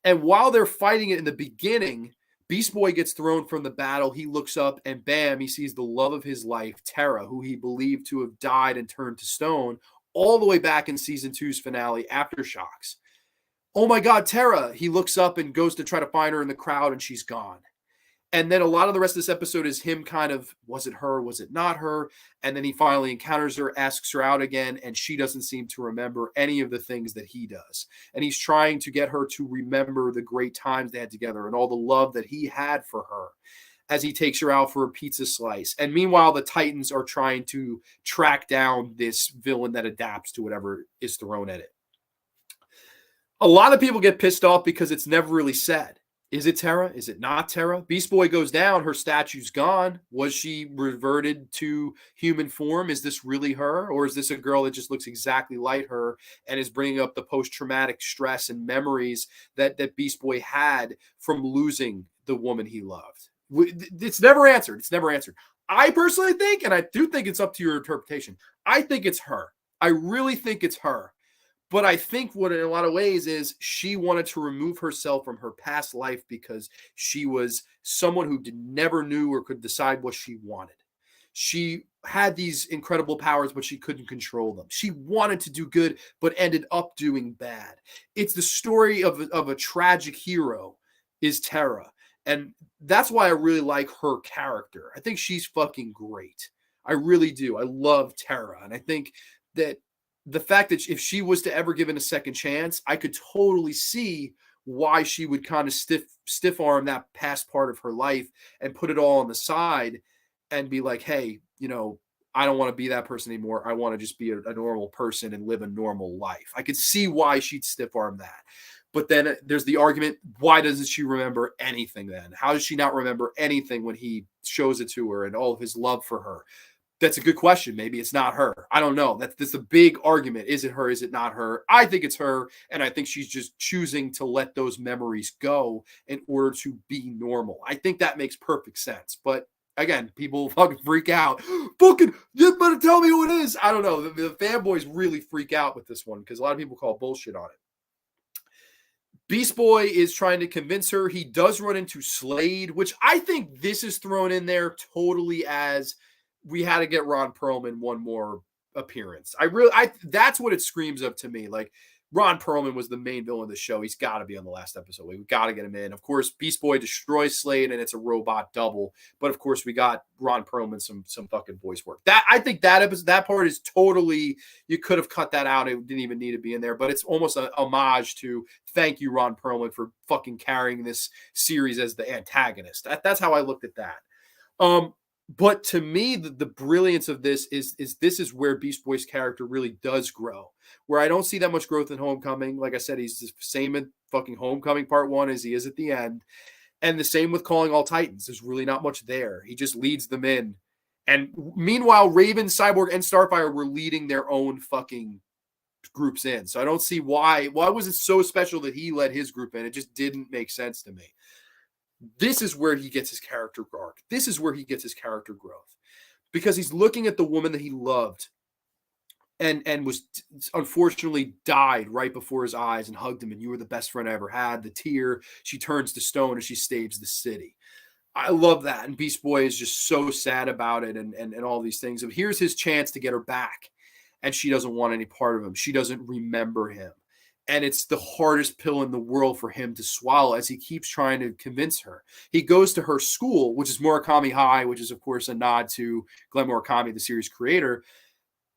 And while they're fighting it in the beginning, Beast Boy gets thrown from the battle. He looks up and bam, he sees the love of his life, Tara, who he believed to have died and turned to stone all the way back in season 2's finale, Aftershocks. oh my God, Tara. He looks up and goes to try to find her in the crowd and she's gone. And then a lot of the rest of this episode is him kind of, was it her? Was it not her? And then he finally encounters her, asks her out again, and she doesn't seem to remember any of the things that he does. And he's trying to get her to remember the great times they had together and all the love that he had for her as he takes her out for a pizza slice. And meanwhile, the Titans are trying to track down this villain that adapts to whatever is thrown at it. A lot of people get pissed off because it's never really said. Is it Tara? Is it not Tara? Beast Boy goes down. Her statue's gone. Was she reverted to human form? Is this really her? Or is this a girl that just looks exactly like her and is bringing up the post-traumatic stress and memories that Beast Boy had from losing the woman he loved? It's never answered. It's never answered. I personally think, and I do think it's up to your interpretation, I think it's her. I really think it's her. But I think what in a lot of ways is she wanted to remove herself from her past life because she was someone who never knew or could decide what she wanted. She had these incredible powers, but she couldn't control them. She wanted to do good, but ended up doing bad. It's the story of a tragic hero is Tara. And that's why I really like her character. I think she's fucking great. I really do. I love Tara. And I think that the fact that if she was to ever given a second chance, I could totally see why she would kind of stiff arm that past part of her life and put it all on the side and be like, hey, I don't want to be that person anymore. I want to just be a normal person and live a normal life. I could see why she'd stiff arm that. But then there's the argument, why doesn't she remember anything then? How does she not remember anything when he shows it to her and all of his love for her? That's a good question. Maybe it's not her. I don't know. That's a big argument. Is it her? Is it not her? I think it's her. And I think she's just choosing to let those memories go in order to be normal. I think that makes perfect sense. But again, people fucking freak out. Fucking, you better tell me who it is. I don't know. The fanboys really freak out with this one because a lot of people call bullshit on it. Beast Boy is trying to convince her. He does run into Slade, which I think this is thrown in there totally as we had to get Ron Perlman one more appearance. That's what it screams of to me. Like Ron Perlman was the main villain of the show. He's got to be on the last episode. We've got to get him in. Of course, Beast Boy destroys Slade and it's a robot double. But of course, we got Ron Perlman some fucking voice work. I think that part is totally, you could have cut that out. It didn't even need to be in there. But it's almost a homage to thank you, Ron Perlman, for fucking carrying this series as the antagonist. That's how I looked at that. But to me, the brilliance of this is where Beast Boy's character really does grow. Where I don't see that much growth in Homecoming. Like I said, he's the same in fucking Homecoming Part 1 as he is at the end. And the same with Calling All Titans. There's really not much there. He just leads them in. And meanwhile, Raven, Cyborg, and Starfire were leading their own fucking groups in. So I don't see why was it so special that he led his group in? It just didn't make sense to me. This is where he gets his character arc. This is where he gets his character growth because he's looking at the woman that he loved and was unfortunately died right before his eyes and hugged him. And you were the best friend I ever had. The tear, she turns to stone as she saves the city. I love that. And Beast Boy is just so sad about it and all these things. And here's his chance to get her back. And she doesn't want any part of him. She doesn't remember him. And it's the hardest pill in the world for him to swallow as he keeps trying to convince her. He goes to her school, which is Murakami High, which is, of course, a nod to Glenn Murakami, the series creator.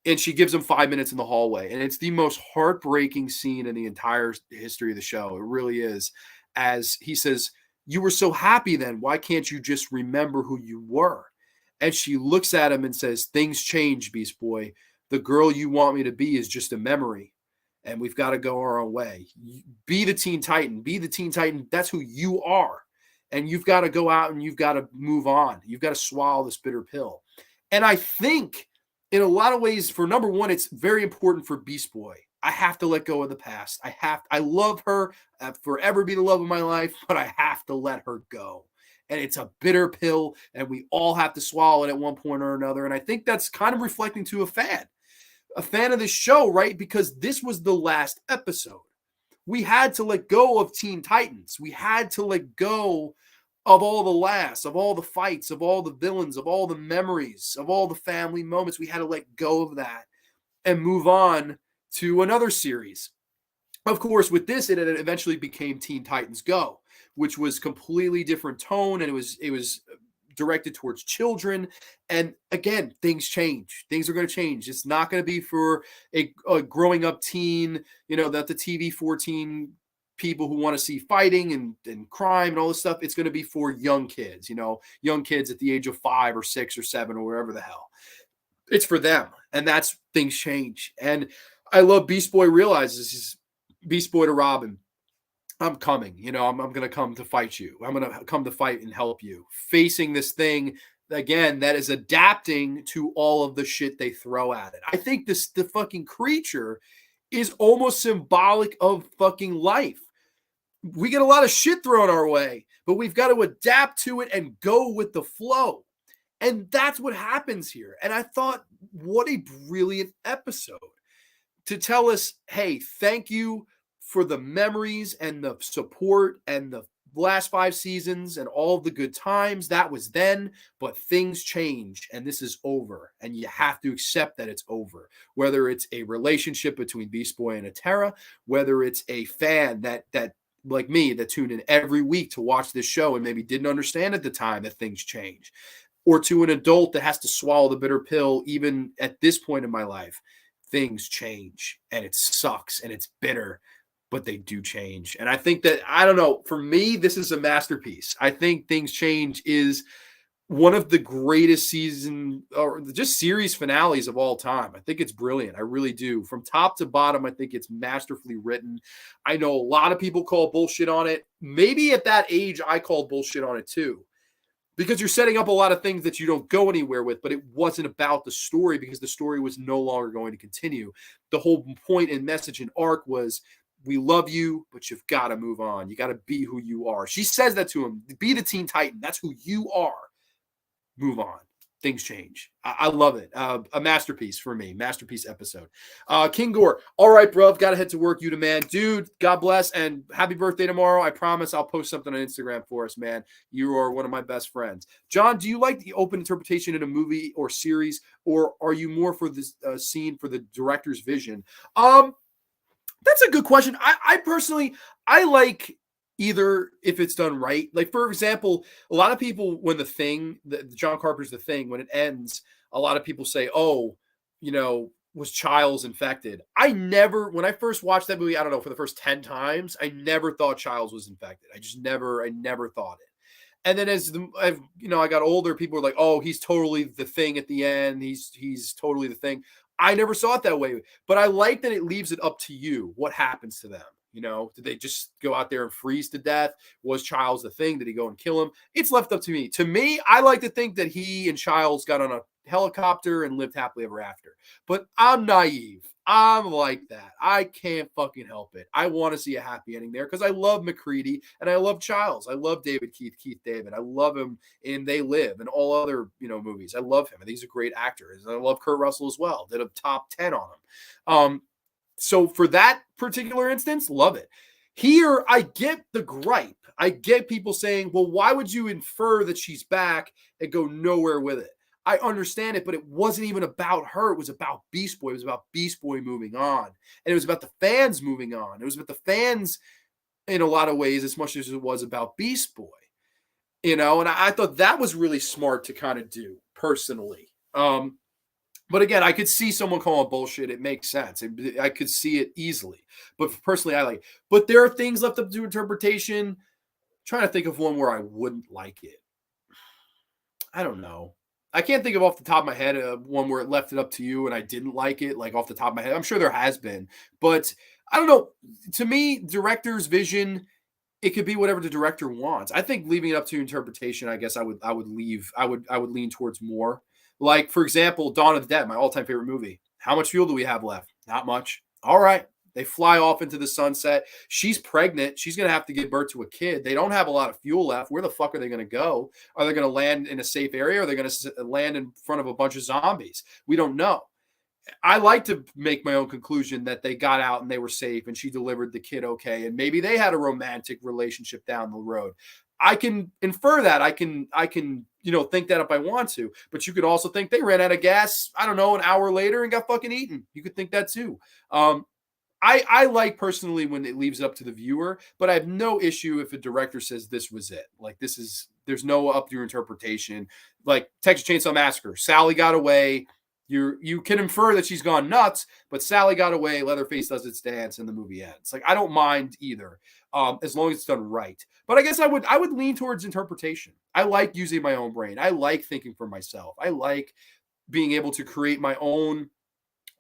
And she gives him 5 minutes in the hallway. And it's the most heartbreaking scene in the entire history of the show. It really is. As he says, you were so happy then. Why can't you just remember who you were? And she looks at him and says, things change, Beast Boy. The girl you want me to be is just a memory. And we've got to go our own way. Be the Teen Titan. Be the Teen Titan. That's who you are. And you've got to go out and you've got to move on. You've got to swallow this bitter pill. And I think in a lot of ways, for number one, it's very important for Beast Boy. I have to let go of the past. I love her. I'll forever be the love of my life, but I have to let her go. And it's a bitter pill, and we all have to swallow it at one point or another. And I think that's kind of reflecting to a fan of this show, right? Because this was the last episode. We had to let go of Teen Titans. We had to let go of all the laughs, of all the fights, of all the villains, of all the memories, of all the family moments. We had to let go of that and move on to another series. Of course, with this, it eventually became Teen Titans Go, which was completely different tone, and it was directed towards children. And again, things change. Things are going to change. It's not going to be for a growing up teen, that the TV 14 people who want to see fighting and crime and all this stuff. It's going to be for young kids, young kids at the age of 5 or 6 or 7 or wherever the hell. It's for them. And that's things change. And I love Beast Boy realizes Beast Boy to Robin. I'm coming. I'm going to come to fight you. I'm going to come to fight and help you. Facing this thing, again, that is adapting to all of the shit they throw at it. I think the fucking creature is almost symbolic of fucking life. We get a lot of shit thrown our way, but we've got to adapt to it and go with the flow. And that's what happens here. And I thought, what a brilliant episode to tell us, hey, thank you for the memories and the support and the last 5 seasons and all the good times. That was then, but things change and this is over. And you have to accept that it's over. Whether it's a relationship between Beast Boy and Atera, whether it's a fan that like me, that tuned in every week to watch this show and maybe didn't understand at the time that things change, or to an adult that has to swallow the bitter pill, even at this point in my life, things change and it sucks and it's bitter, but they do change. And I think that, I don't know, for me, this is a masterpiece. I think Things Change is one of the greatest season or just series finales of all time. I think it's brilliant. I really do. From top to bottom, I think it's masterfully written. I know a lot of people call bullshit on it. Maybe at that age, I called bullshit on it too, because you're setting up a lot of things that you don't go anywhere with, but it wasn't about the story because the story was no longer going to continue. The whole point and message and arc was, we love you, but you've got to move on. You got to be who you are. She says that to him. Be the Teen Titan. That's who you are. Move on. Things change. I love it. A masterpiece for me. Masterpiece episode. King Gore. All right, bro. I've got to head to work. You the man. Dude, God bless and happy birthday tomorrow. I promise I'll post something on Instagram for us, man. You are one of my best friends. John, do you like the open interpretation in a movie or series, or are you more for this scene for the director's vision? That's a good question. I personally, I like either if it's done right. Like, for example, a lot of people, when the John Carpenter's The Thing, when it ends, a lot of people say, oh, was Childs infected? When I first watched that movie, I don't know, for the first 10 times, I never thought Childs was infected. I never thought it. And then as I got older, people were like, oh, he's totally the Thing at the end. He's totally the Thing. I never saw it that way, but I like that it leaves it up to you. What happens to them? Did they just go out there and freeze to death? Was Childs the Thing? Did he go and kill him? It's left up to me. To me, I like to think that he and Childs got on a helicopter and lived happily ever after. But I'm naive. I'm like that. I can't fucking help it. I want to see a happy ending there because I love McCready and I love Childs. I love David Keith David. I love him in They Live and all other movies. I love him. I think he's a great actor. And I love Kurt Russell as well. Did a top 10 on him. So for that particular instance, love it. Here, I get the gripe. I get people saying, well, why would you infer that she's back and go nowhere with it? I understand it, but it wasn't even about her. It was about Beast Boy. It was about Beast Boy moving on. And it was about the fans moving on. It was about the fans in a lot of ways as much as it was about Beast Boy. And I thought that was really smart to kind of do personally. But again, I could see someone calling bullshit. It makes sense. I could see it easily. But personally, I like it. But there are things left up to interpretation. I'm trying to think of one where I wouldn't like it. I don't know. I can't think of off the top of my head one where it left it up to you and I didn't like it, like off the top of my head. I'm sure there has been. But I don't know. To me, director's vision, it could be whatever the director wants. I think leaving it up to interpretation, I guess I would lean towards more. Like, for example, Dawn of the Dead, my all-time favorite movie. How much fuel do we have left? Not much. All right. They fly off into the sunset. She's pregnant. She's going to have to give birth to a kid. They don't have a lot of fuel left. Where the fuck are they going to go? Are they going to land in a safe area? Or are they going to land in front of a bunch of zombies? We don't know. I like to make my own conclusion that they got out and they were safe and she delivered the kid okay. And maybe they had a romantic relationship down the road. I can infer that. I can think that if I want to. But you could also think they ran out of gas, I don't know, an hour later and got fucking eaten. You could think that too. I like personally when it leaves up to the viewer, but I have no issue if a director says this was it. Like there's no up to your interpretation. Like Texas Chainsaw Massacre, Sally got away. You can infer that she's gone nuts, but Sally got away. Leatherface does its dance, and the movie ends. Like I don't mind either, as long as it's done right. But I guess I would lean towards interpretation. I like using my own brain. I like thinking for myself. I like being able to create my own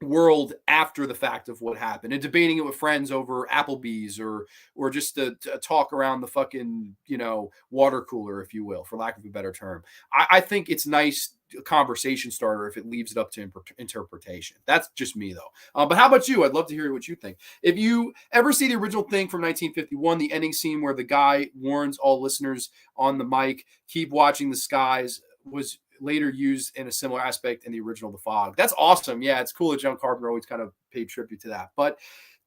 world after the fact of what happened and debating it with friends over Applebee's or just to talk around the fucking water cooler, if you will, for lack of a better term. I think it's nice conversation starter if it leaves it up to interpretation. That's just me though. But how about you? I'd love to hear what you think. If you ever see the original Thing from 1951, the ending scene where the guy warns all listeners on the mic, keep watching the skies, was later used in a similar aspect in the original The Fog. That's awesome. Yeah, it's cool that John Carpenter always kind of paid tribute to that. But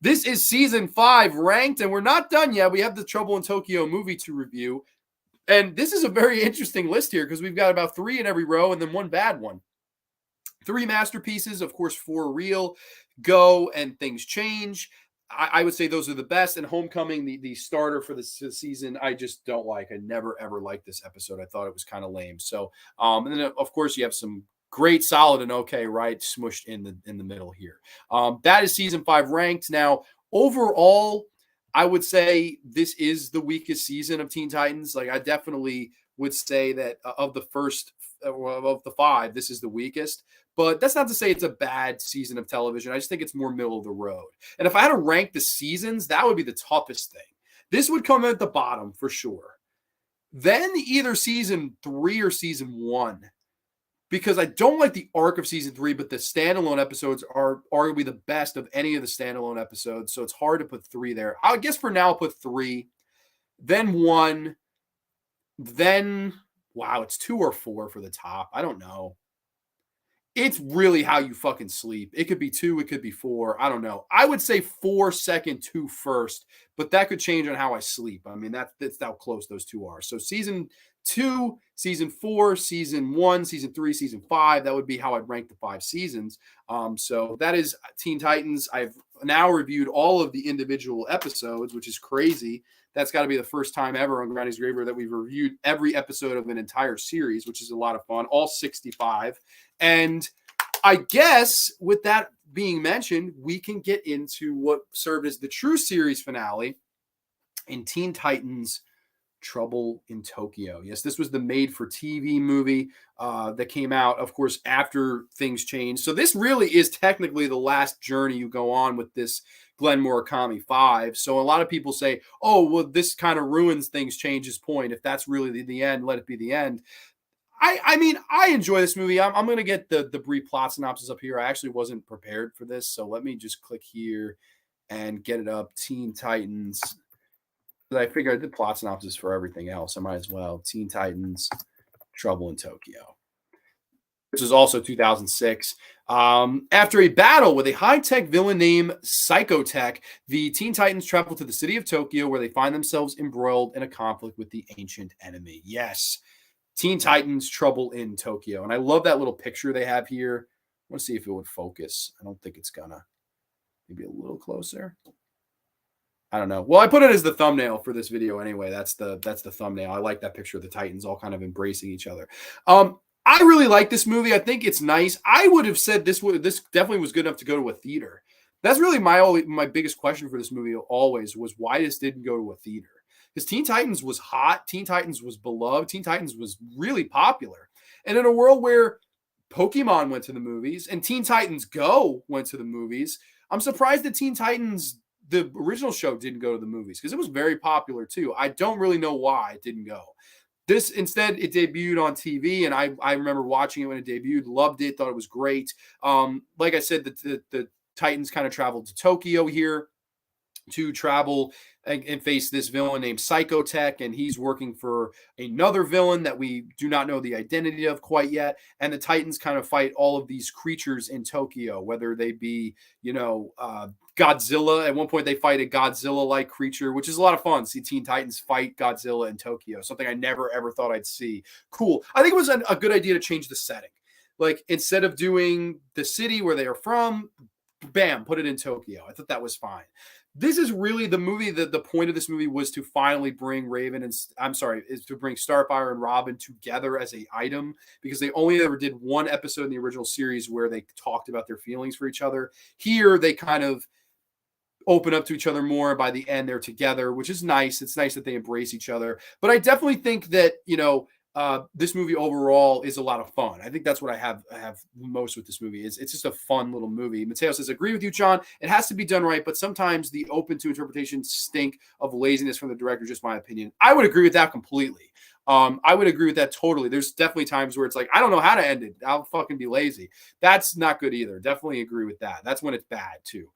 this is season 5 ranked, and we're not done yet. We have the Trouble in Tokyo movie to review. And this is a very interesting list here because we've got about 3 in every row and then 1 bad one. 3 masterpieces, of course, 4 real, Go and Things Change. I would say those are the best. And Homecoming, the starter for this season, I just don't like. I never, ever liked this episode. I thought it was kind of lame. So, and then, of course, you have some great, solid, and okay, right, smushed in the middle here. That is season 5 ranked. Now, overall, I would say this is the weakest season of Teen Titans. Like, I definitely would say that of the first of the 5, this is the weakest. But that's not to say it's a bad season of television. I just think it's more middle of the road. And if I had to rank the seasons, that would be the toughest thing. This would come at the bottom for sure. Then either season 3 or season 1. Because I don't like the arc of season 3, but the standalone episodes are arguably the best of any of the standalone episodes. So it's hard to put 3 there. I guess for now I'll put 3, then 1, then, wow, it's 2 or 4 for the top. I don't know. It's really how you fucking sleep. It could be 2, it could be 4. I don't know. I would say 4 second, 2 first, but that could change on how I sleep. I mean, that's how close those 2 are. So season 2, season 4, season 1, season 3, season 5. That would be how I'd rank the 5 seasons. So that is Teen Titans. I've now reviewed all of the individual episodes, which is crazy. That's got to be the first time ever on Grande's Graveyard that we've reviewed every episode of an entire series, which is a lot of fun, all 65. And I guess with that being mentioned, we can get into what served as the true series finale in Teen Titans Trouble in Tokyo. Yes, this was the made-for-TV movie that came out, of course, after Things Changed. So this really is technically the last journey you go on with this Glenn Murakami 5. So a lot of people say, oh, well, this kind of ruins Things Change's point. If that's really the end, let it be the end. I mean, I enjoy this movie. I'm going to get the brief plot synopsis up here. I actually wasn't prepared for this, so let me just click here and get it up. Teen Titans. I figured I did plot synopsis for everything else. I might as well. Teen Titans, Trouble in Tokyo. This is also 2006. After a battle with a high-tech villain named Psychotech, the Teen Titans travel to the city of Tokyo where they find themselves embroiled in a conflict with the ancient enemy. Yes, Teen Titans, Trouble in Tokyo. And I love that little picture they have here. I want to see if it would focus. I don't think it's gonna. Maybe a little closer. I don't know. Well, I put it as the thumbnail for this video anyway. That's the thumbnail. I like that picture of the Titans all kind of embracing each other. I really like this movie. I think it's nice. I would have said this definitely was good enough to go to a theater. That's really my biggest question for this movie always was why this didn't go to a theater. Because Teen Titans was hot. Teen Titans was beloved. Teen Titans was really popular. And in a world where Pokemon went to the movies and Teen Titans Go went to the movies, I'm surprised that Teen Titans, the original show, didn't go to the movies because it was very popular too. I don't really know why it didn't go. This, instead, it debuted on TV, and I remember watching it when it debuted, loved it, thought it was great. Like I said, the Titans kind of traveled to Tokyo here to travel and face this villain named Psychotech, and he's working for another villain that we do not know the identity of quite yet. And the Titans kind of fight all of these creatures in Tokyo, whether they be, Godzilla. At one point, they fight a Godzilla-like creature, which is a lot of fun. See Teen Titans fight Godzilla in Tokyo, something I never, ever thought I'd see. Cool. I think it was a good idea to change the setting. Like, instead of doing the city where they are from, bam, put it in Tokyo. I thought that was fine. This is really the movie that the point of this movie was to finally bring Raven and I'm sorry, is to bring Starfire and Robin together as a item, because they only ever did one episode in the original series where they talked about their feelings for each other. Here they kind of open up to each other more. By the end, they're together, which is nice. It's nice that they embrace each other. But I definitely think that, this movie overall is a lot of fun. I think that's what I have most with this movie. Is it's just a fun little movie. Mateo says, agree with you, John. It has to be done right, but sometimes the open to interpretation stink of laziness from the director. Just my opinion. I would agree with that completely. I would agree with that totally. There's definitely times where it's like, I don't know how to end it. I'll fucking be lazy. That's not good either. Definitely agree with that. That's when it's bad too.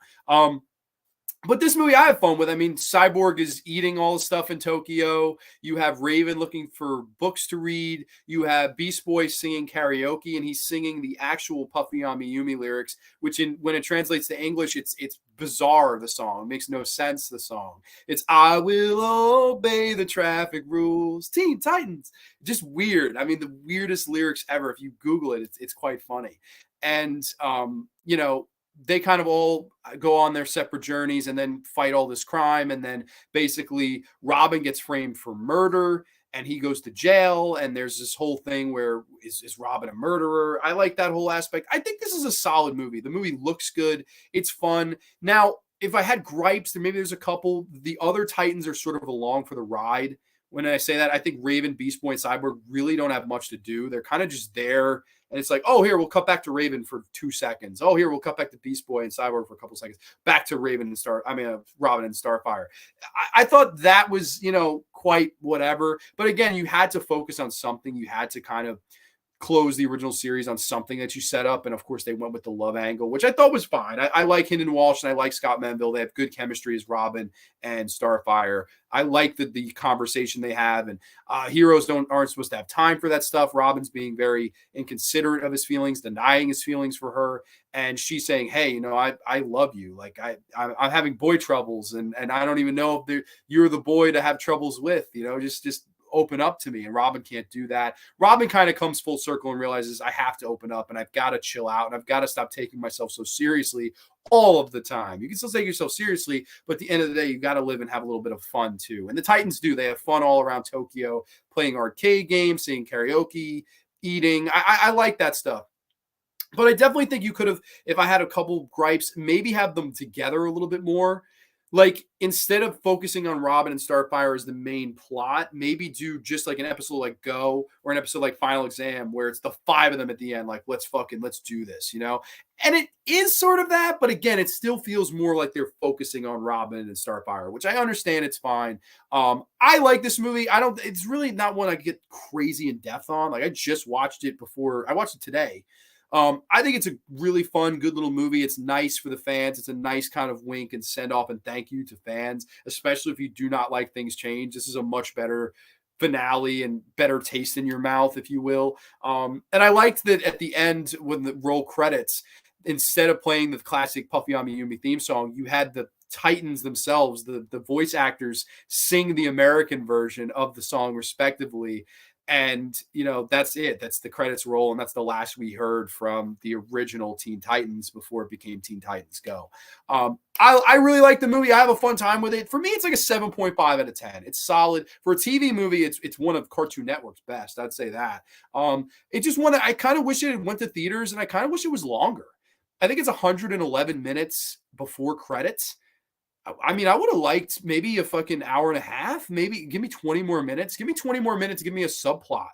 But this movie I have fun with. I mean, Cyborg is eating all the stuff in Tokyo. You have Raven looking for books to read. You have Beast Boy singing karaoke, and he's singing the actual Puffy Amiyumi lyrics, which when it translates to English, it's bizarre, the song. It makes no sense, the song. It's I will obey the traffic rules. Teen Titans. Just weird. I mean, the weirdest lyrics ever. If you Google it, it's quite funny. And, they kind of all go on their separate journeys and then fight all this crime. And then basically Robin gets framed for murder and he goes to jail. And there's this whole thing where is Robin a murderer? I like that whole aspect. I think this is a solid movie. The movie looks good. It's fun. Now, if I had gripes, then maybe there's a couple. The other Titans are sort of along for the ride. When I say that, I think Raven, Beast Boy, and Cyborg really don't have much to do. They're kind of just there. And it's like, oh, here, we'll cut back to Raven for 2 seconds. Oh, here, we'll cut back to Beast Boy and Cyborg for a couple seconds. Back to Robin and Starfire. I thought that was, quite whatever. But again, you had to focus on something. You had to kind of close the original series on something that you set up. And of course, they went with the love angle, which I thought was fine. I like Hynden Walsh and I like Scott Menville. They have good chemistry as Robin and Starfire. I like the conversation they have, and heroes aren't supposed to have time for that stuff. Robin's being very inconsiderate of his feelings, denying his feelings for her, and she's saying, "Hey, I love you. Like I'm having boy troubles, and I don't even know if you're the boy to have troubles with. Just open up to me." And Robin can't do that. Robin kind of comes full circle and realizes I have to open up and I've got to chill out and I've got to stop taking myself so seriously all of the time. You can still take yourself seriously, but at the end of the day, you got to live and have a little bit of fun too. And the Titans do. They have fun all around Tokyo, playing arcade games, singing karaoke, eating. I like that stuff. But I definitely think you could have, if I had a couple gripes, maybe have them together a little bit more. Like, instead of focusing on Robin and Starfire as the main plot, maybe do just like an episode like Go or an episode like Final Exam where it's the 5 of them at the end, like, let's do this, And it is sort of that, but again, it still feels more like they're focusing on Robin and Starfire, which I understand. It's fine. I like this movie. It's really not one I get crazy in depth on. Like, I just watched it before. I watched it today. I think it's a really fun, good little movie. It's nice for the fans. It's a nice kind of wink and send off and thank you to fans, especially if you do not like things change. This is a much better finale and better taste in your mouth, if you will. And I liked that at the end, when the roll credits, instead of playing the classic Puffy Amiyumi theme song, you had the Titans themselves, the voice actors, sing the American version of the song respectively. And, that's it. That's the credits roll. And that's the last we heard from the original Teen Titans before it became Teen Titans Go. I really like the movie. I have a fun time with it. For me, it's like a 7.5 out of 10. It's solid. For a TV movie, it's one of Cartoon Network's best. I'd say that. I kind of wish it went to theaters, and I kind of wish it was longer. I think it's 111 minutes before credits. I mean, I would have liked maybe a fucking hour and a half. Maybe give me 20 more minutes. Give me 20 more minutes. Give me a subplot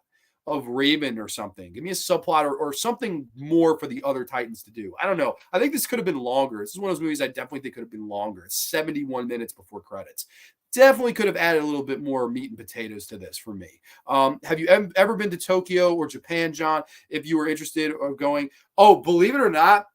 of Raven or something. Give me a subplot or something more for the other Titans to do. I don't know. I think this could have been longer. This is one of those movies I definitely think could have been longer. It's 71 minutes before credits. Definitely could have added a little bit more meat and potatoes to this for me. Have you ever been to Tokyo or Japan, John? If you were interested or going, believe it or not,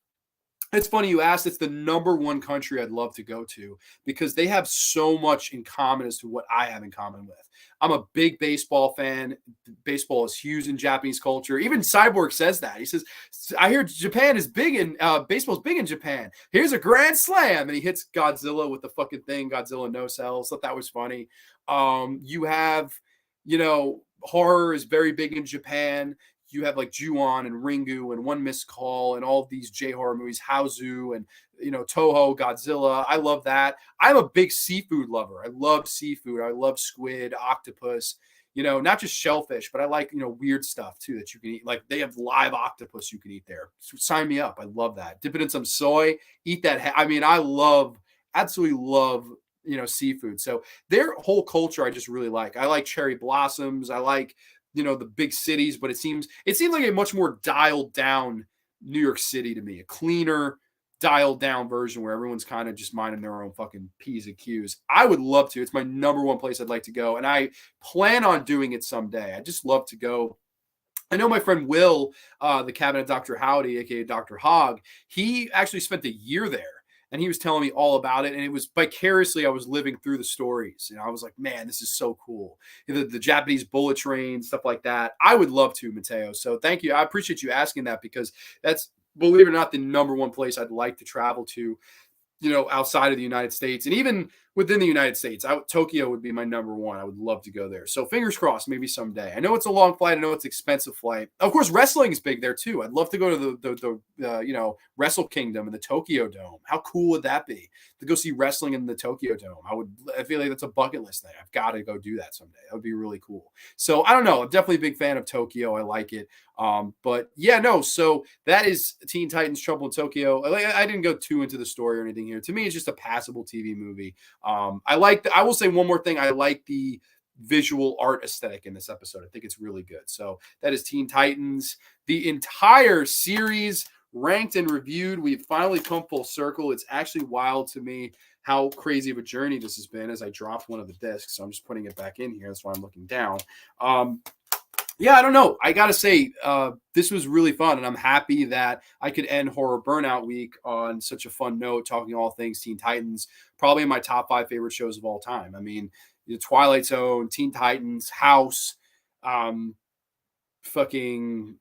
it's funny you asked. It's the number one country I'd love to go to because they have so much in common as to what I have in common with. I'm a big baseball fan. Baseball is huge in Japanese culture. Even Cyborg says that. He says, I hear Japan is big in baseball's big in Japan. Here's a grand slam. And he hits Godzilla with the fucking thing. Godzilla no sells. Thought that was funny. You have, horror is very big in Japan. you have like Ju-on and Ringu and One Missed Call and all of these J-horror movies, Haozu and, Toho, Godzilla. I love that. I'm a big seafood lover. I love seafood. I love squid, octopus, not just shellfish, but I like, weird stuff too that you can eat. Like they have live octopus you can eat there. So sign me up. I love that. Dip it in some soy, eat that. I mean, absolutely love, seafood. So their whole culture, I just really like. I like cherry blossoms. I like, the big cities, but it seems like a much more dialed down New York City to me, a cleaner, dialed down version where everyone's kind of just minding their own fucking P's and Q's. I would love to. It's my number one place I'd like to go. And I plan on doing it someday. I just love to go. I know my friend Will, the cabinet Dr. Howdy, aka Dr. Hogg, he actually spent a year there. And he was telling me all about it. And it was vicariously, I was living through the stories. And I was like, man, this is so cool. The Japanese bullet train, stuff like that. I would love to, Mateo. So thank you. I appreciate you asking that because that's, believe it or not, the number one place I'd like to travel to, outside of the United States. And even within the United States, Tokyo would be my number one. I would love to go there. So fingers crossed, maybe someday. I know it's a long flight. I know it's an expensive flight. Of course, wrestling is big there too. I'd love to go to the Wrestle Kingdom and the Tokyo Dome. How cool would that be to go see wrestling in the Tokyo Dome? I feel like that's a bucket list thing. I've got to go do that someday. That would be really cool. So I don't know. I'm definitely a big fan of Tokyo. I like it. But yeah, no. So that is Teen Titans: Trouble in Tokyo. I didn't go too into the story or anything here. To me, it's just a passable TV movie. I will say one more thing. I like the visual art aesthetic in this episode. I think it's really good. So that is Teen Titans, the entire series ranked and reviewed. We've finally come full circle. It's actually wild to me how crazy of a journey this has been as I dropped one of the discs. So I'm just putting it back in here. That's why I'm looking down. Yeah, I don't know. I got to say, this was really fun, and I'm happy that I could end Horror Burnout Week on such a fun note, talking all things Teen Titans, probably in my top 5 favorite shows of all time. I mean, the Twilight Zone, Teen Titans, House, fucking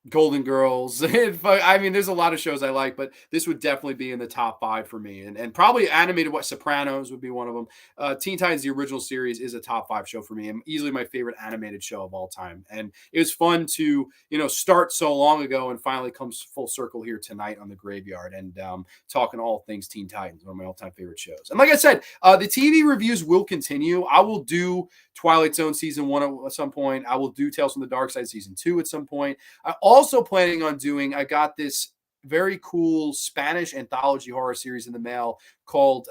Golden Girls. I mean, there's a lot of shows I like, but this would definitely be in the top 5 for me. And probably animated, Sopranos would be one of them. Teen Titans, the original series, is a top 5 show for me and easily my favorite animated show of all time. And it was fun to, start so long ago and finally comes full circle here tonight on the Graveyard and talking all things Teen Titans, one of my all-time favorite shows. And like I said, the TV reviews will continue. I will do Twilight Zone season 1 at some point. I will do Tales from the Dark Side season 2 at some point. I also planning on doing, I got this very cool Spanish anthology horror series in the mail called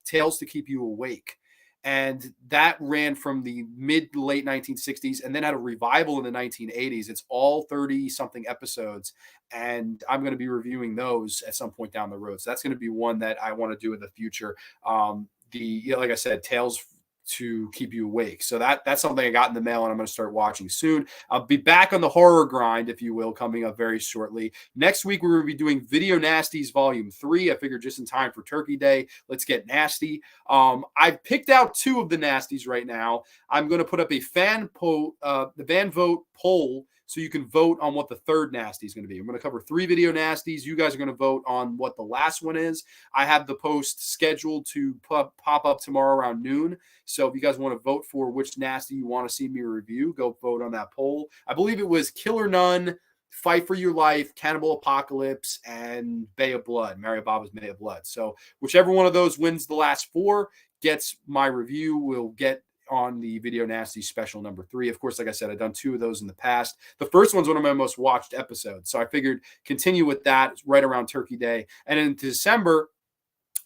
Tales to Keep You Awake. And that ran from the mid to late 1960s and then had a revival in the 1980s. It's all 30 something episodes. And I'm going to be reviewing those at some point down the road. So that's going to be one that I want to do in the future. Like I said, Tales to Keep You Awake. So that's something I got in the mail and I'm going to start watching soon. I'll be back on the horror grind, if you will, coming up very shortly. Next week, we're going to be doing Video Nasties Volume 3. I figured just in time for Turkey Day. Let's get nasty. I've picked out 2 of the nasties right now. I'm going to put up a fan vote poll so you can vote on what the third nasty is going to be. I'm going to cover 3 video nasties. You guys are going to vote on what the last one is. I have the post scheduled to pop up tomorrow around noon. So if you guys want to vote for which nasty you want to see me review, go vote on that poll. I believe it was Killer Nun, Fight for Your Life, Cannibal Apocalypse, and Bay of Blood, Mario Bava's Bay of Blood. So whichever one of those wins the last 4 gets my review. Will get on the Video Nasty special number 3. Of course, like I said, I've done 2 of those in the past. The first one's one of my most watched episodes. So I figured continue with that right around Turkey Day. And in December,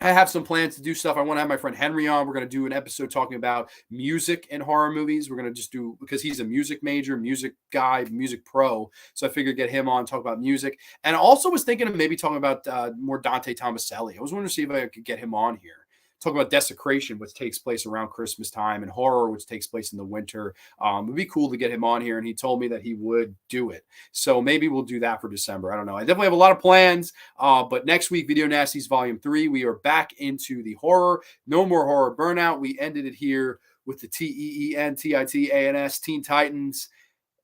I have some plans to do stuff. I want to have my friend Henry on. We're going to do an episode talking about music and horror movies. We're going to just do, because he's a music major, music guy, music pro. So I figured get him on, talk about music. And I also was thinking of maybe talking about more Dante Tomaselli. I was wondering to see if I could get him on here. Talk about Desecration, which takes place around Christmas time, and horror, which takes place in the winter. It would be cool to get him on here, and he told me that he would do it. So maybe we'll do that for December. I don't know. I definitely have a lot of plans, but next week, Video Nasties Volume 3, we are back into the horror. No more horror burnout. We ended it here with the TEENTITANS, Teen Titans.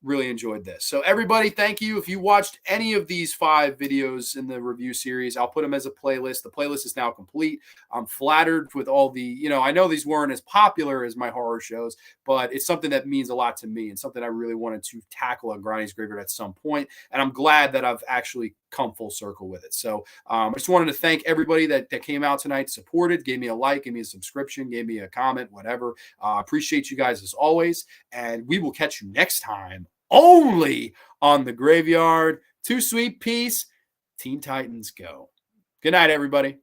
really enjoyed this. So everybody, thank you. If you watched any of these 5 videos in the review series, I'll put them as a playlist. The playlist is now complete. I'm flattered with all the, I know these weren't as popular as my horror shows, but it's something that means a lot to me and something I really wanted to tackle on Granny's Graveyard at some point. And I'm glad that I've actually come full circle with it. So I just wanted to thank everybody that came out tonight, supported, gave me a like, gave me a subscription, gave me a comment, whatever. Appreciate you guys as always. And we will catch you next time only on the Graveyard. Too sweet, peace. Teen Titans go. Good night, everybody.